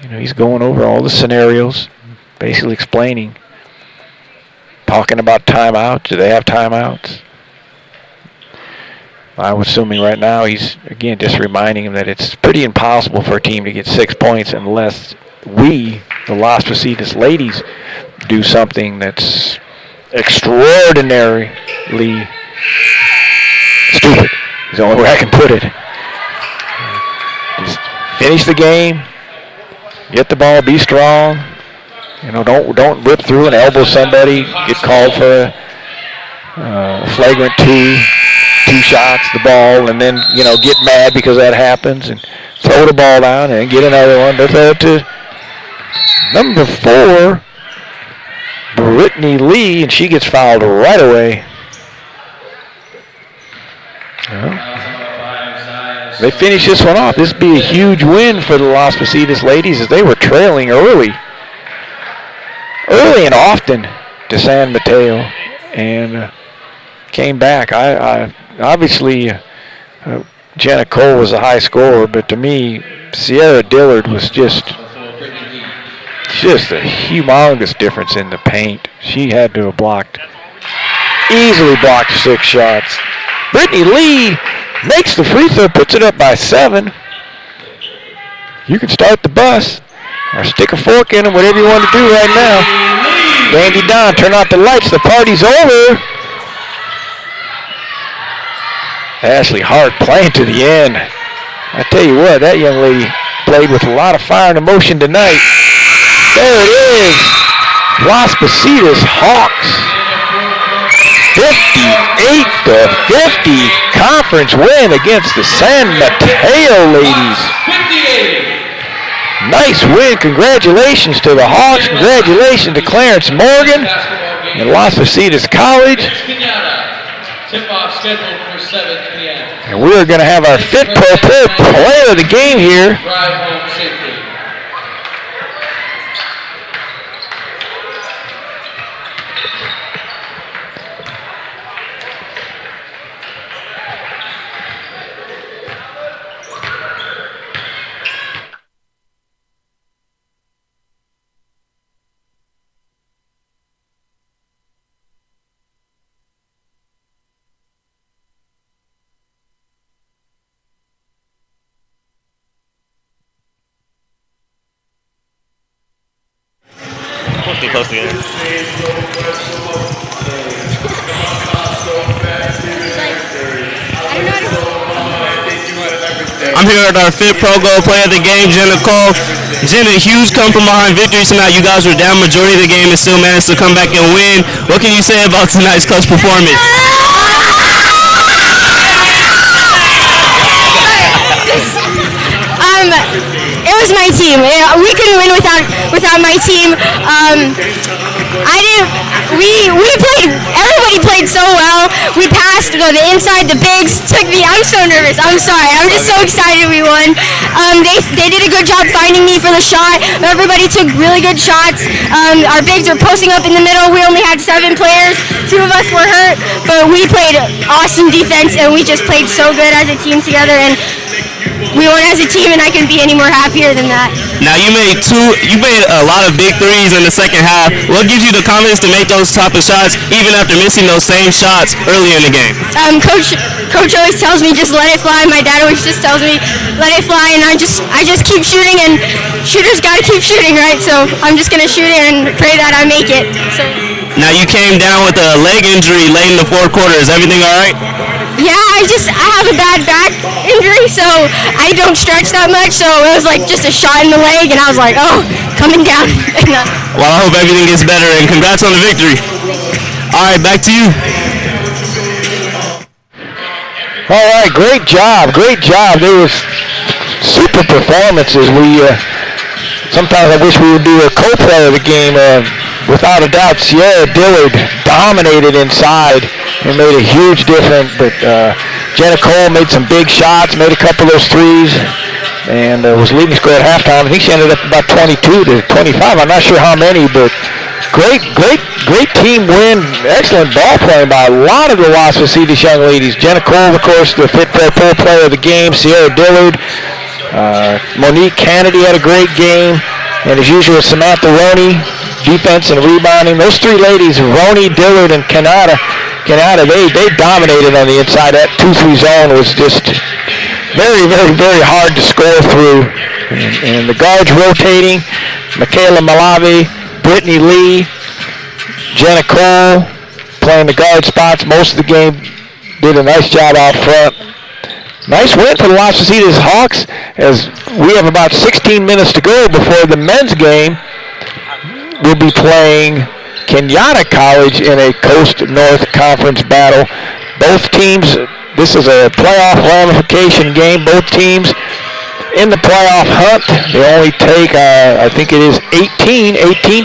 he's going over all the scenarios, basically explaining, talking about timeouts. Do they have timeouts? I'm assuming right now he's, again, just reminding him that it's pretty impossible for a team to get 6 points unless we, the Las Positas ladies, do something that's extraordinarily stupid. Is the only way I can put it. Just finish the game, get the ball, be strong. Don't rip through and elbow somebody, get called for a flagrant 2 shots, the ball, and then, get mad because that happens and throw the ball down and get another one. They throw it to number 4, Brittany Lee, and she gets fouled right away. they finish this one off. This would be a huge win for the Las Positas ladies as they were trailing early and often to San Mateo, and came back. I obviously Jenna Cole was a high scorer, but to me, Sierra Dillard was just a humongous difference in the paint. She had to have easily blocked 6 shots. Brittany Lee makes the free throw, puts it up by 7. You can start the bus or stick a fork in them, whatever you want to do right now. Dandy Don, turn out the lights. The party's over. Ashley Hart playing to the end. I tell you what, that young lady played with a lot of fire and emotion tonight. There it is. Las Positas Hawks. 58-50 conference win against the San Mateo ladies. Nice win. Congratulations to the Hawks. Congratulations to Clarence Morgan and Las Positas College. Tip-off scheduled for 7 p.m. And we're going to have our Fit Pro player of the game here. Drive home safely. Close together. I'm here at our Fit Pro Goal player of the game, Jenna Cole. Jenna, huge come from behind victory tonight. You guys were down majority of the game and still managed to come back and win. What can you say about tonight's clutch performance? It was my team. We couldn't win without my team. Everybody played so well. We passed the inside, the bigs took me. I'm so nervous. I'm sorry. I'm just so excited we won. They did a good job finding me for the shot. Everybody took really good shots. Our bigs were posting up in the middle. We only had 7 players. 2 of us were hurt, but we played awesome defense and we just played so good as a team together. And we won as a team, and I couldn't be any more happier than that. Now you made a lot of big threes in the second half. What gives you the confidence to make those type of shots, even after missing those same shots early in the game? Coach always tells me just let it fly. My dad always just tells me let it fly, and I just keep shooting, and shooters gotta keep shooting, right? So I'm just gonna shoot it and pray that I make it. So. Now you came down with a leg injury late in the fourth quarter. Is everything all right? Yeah, I have a bad back injury, so I don't stretch that much, so it was like just a shot in the leg, and I was like, oh, coming down. Well, I hope everything gets better, and congrats on the victory. All right, back to you. All right, great job. There was super performances. Sometimes I wish we would do a co-player of the game. Without a doubt, Sierra Dillard dominated inside and made a huge difference. But Jenna Cole made some big shots, made a couple of those threes, and was leading scorer at halftime. I think she ended up about 22 to 25. I'm not sure how many, but great team win. Excellent ball playing by a lot of the Las Positas young ladies. Jenna Cole, of course, the Fit Pro player of the game. Sierra Dillard. Monique Kennedy had a great game. And as usual, Samantha Roney, defense and rebounding. Those 3 ladies, Roney, Dillard, and Kanata, they dominated on the inside. That 2-3 zone was just very, very, very hard to score through. And the guards rotating. Michaela Malavi, Brittany Lee, Jenna Cole playing the guard spots most of the game. Did a nice job out front. Nice win for the Las Positas Hawks as we have about 16 minutes to go before the men's game. We'll be playing Kenyatta College in a Coast North Conference battle. Both teams, this is a playoff ramification game. Both teams in the playoff hunt. They only take, I think it is 18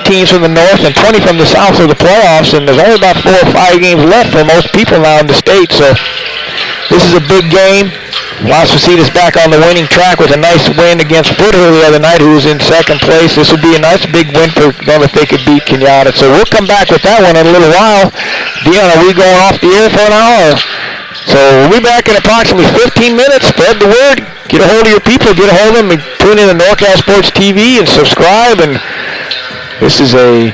teams from the north and 20 from the south of the playoffs, and there's only about 4 or 5 games left for most people now in the state. So This is a big game. Las Positas back on the winning track with a nice win against Foothill the other night, who was in second place. This would be a nice big win for them if they could beat Kenyatta. So we'll come back with that one in a little while. Dion, are we going off the air for an hour? So we'll be back in approximately 15 minutes. Spread the word. Get a hold of your people. Get a hold of them. And tune in to NorCal Sports TV and subscribe. And this is a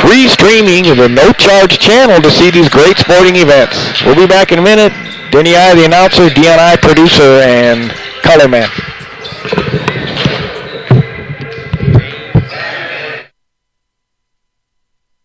free streaming of a no-charge channel to see these great sporting events. We'll be back in a minute. Denny Aye, the announcer, Dion Aye, producer, and color man.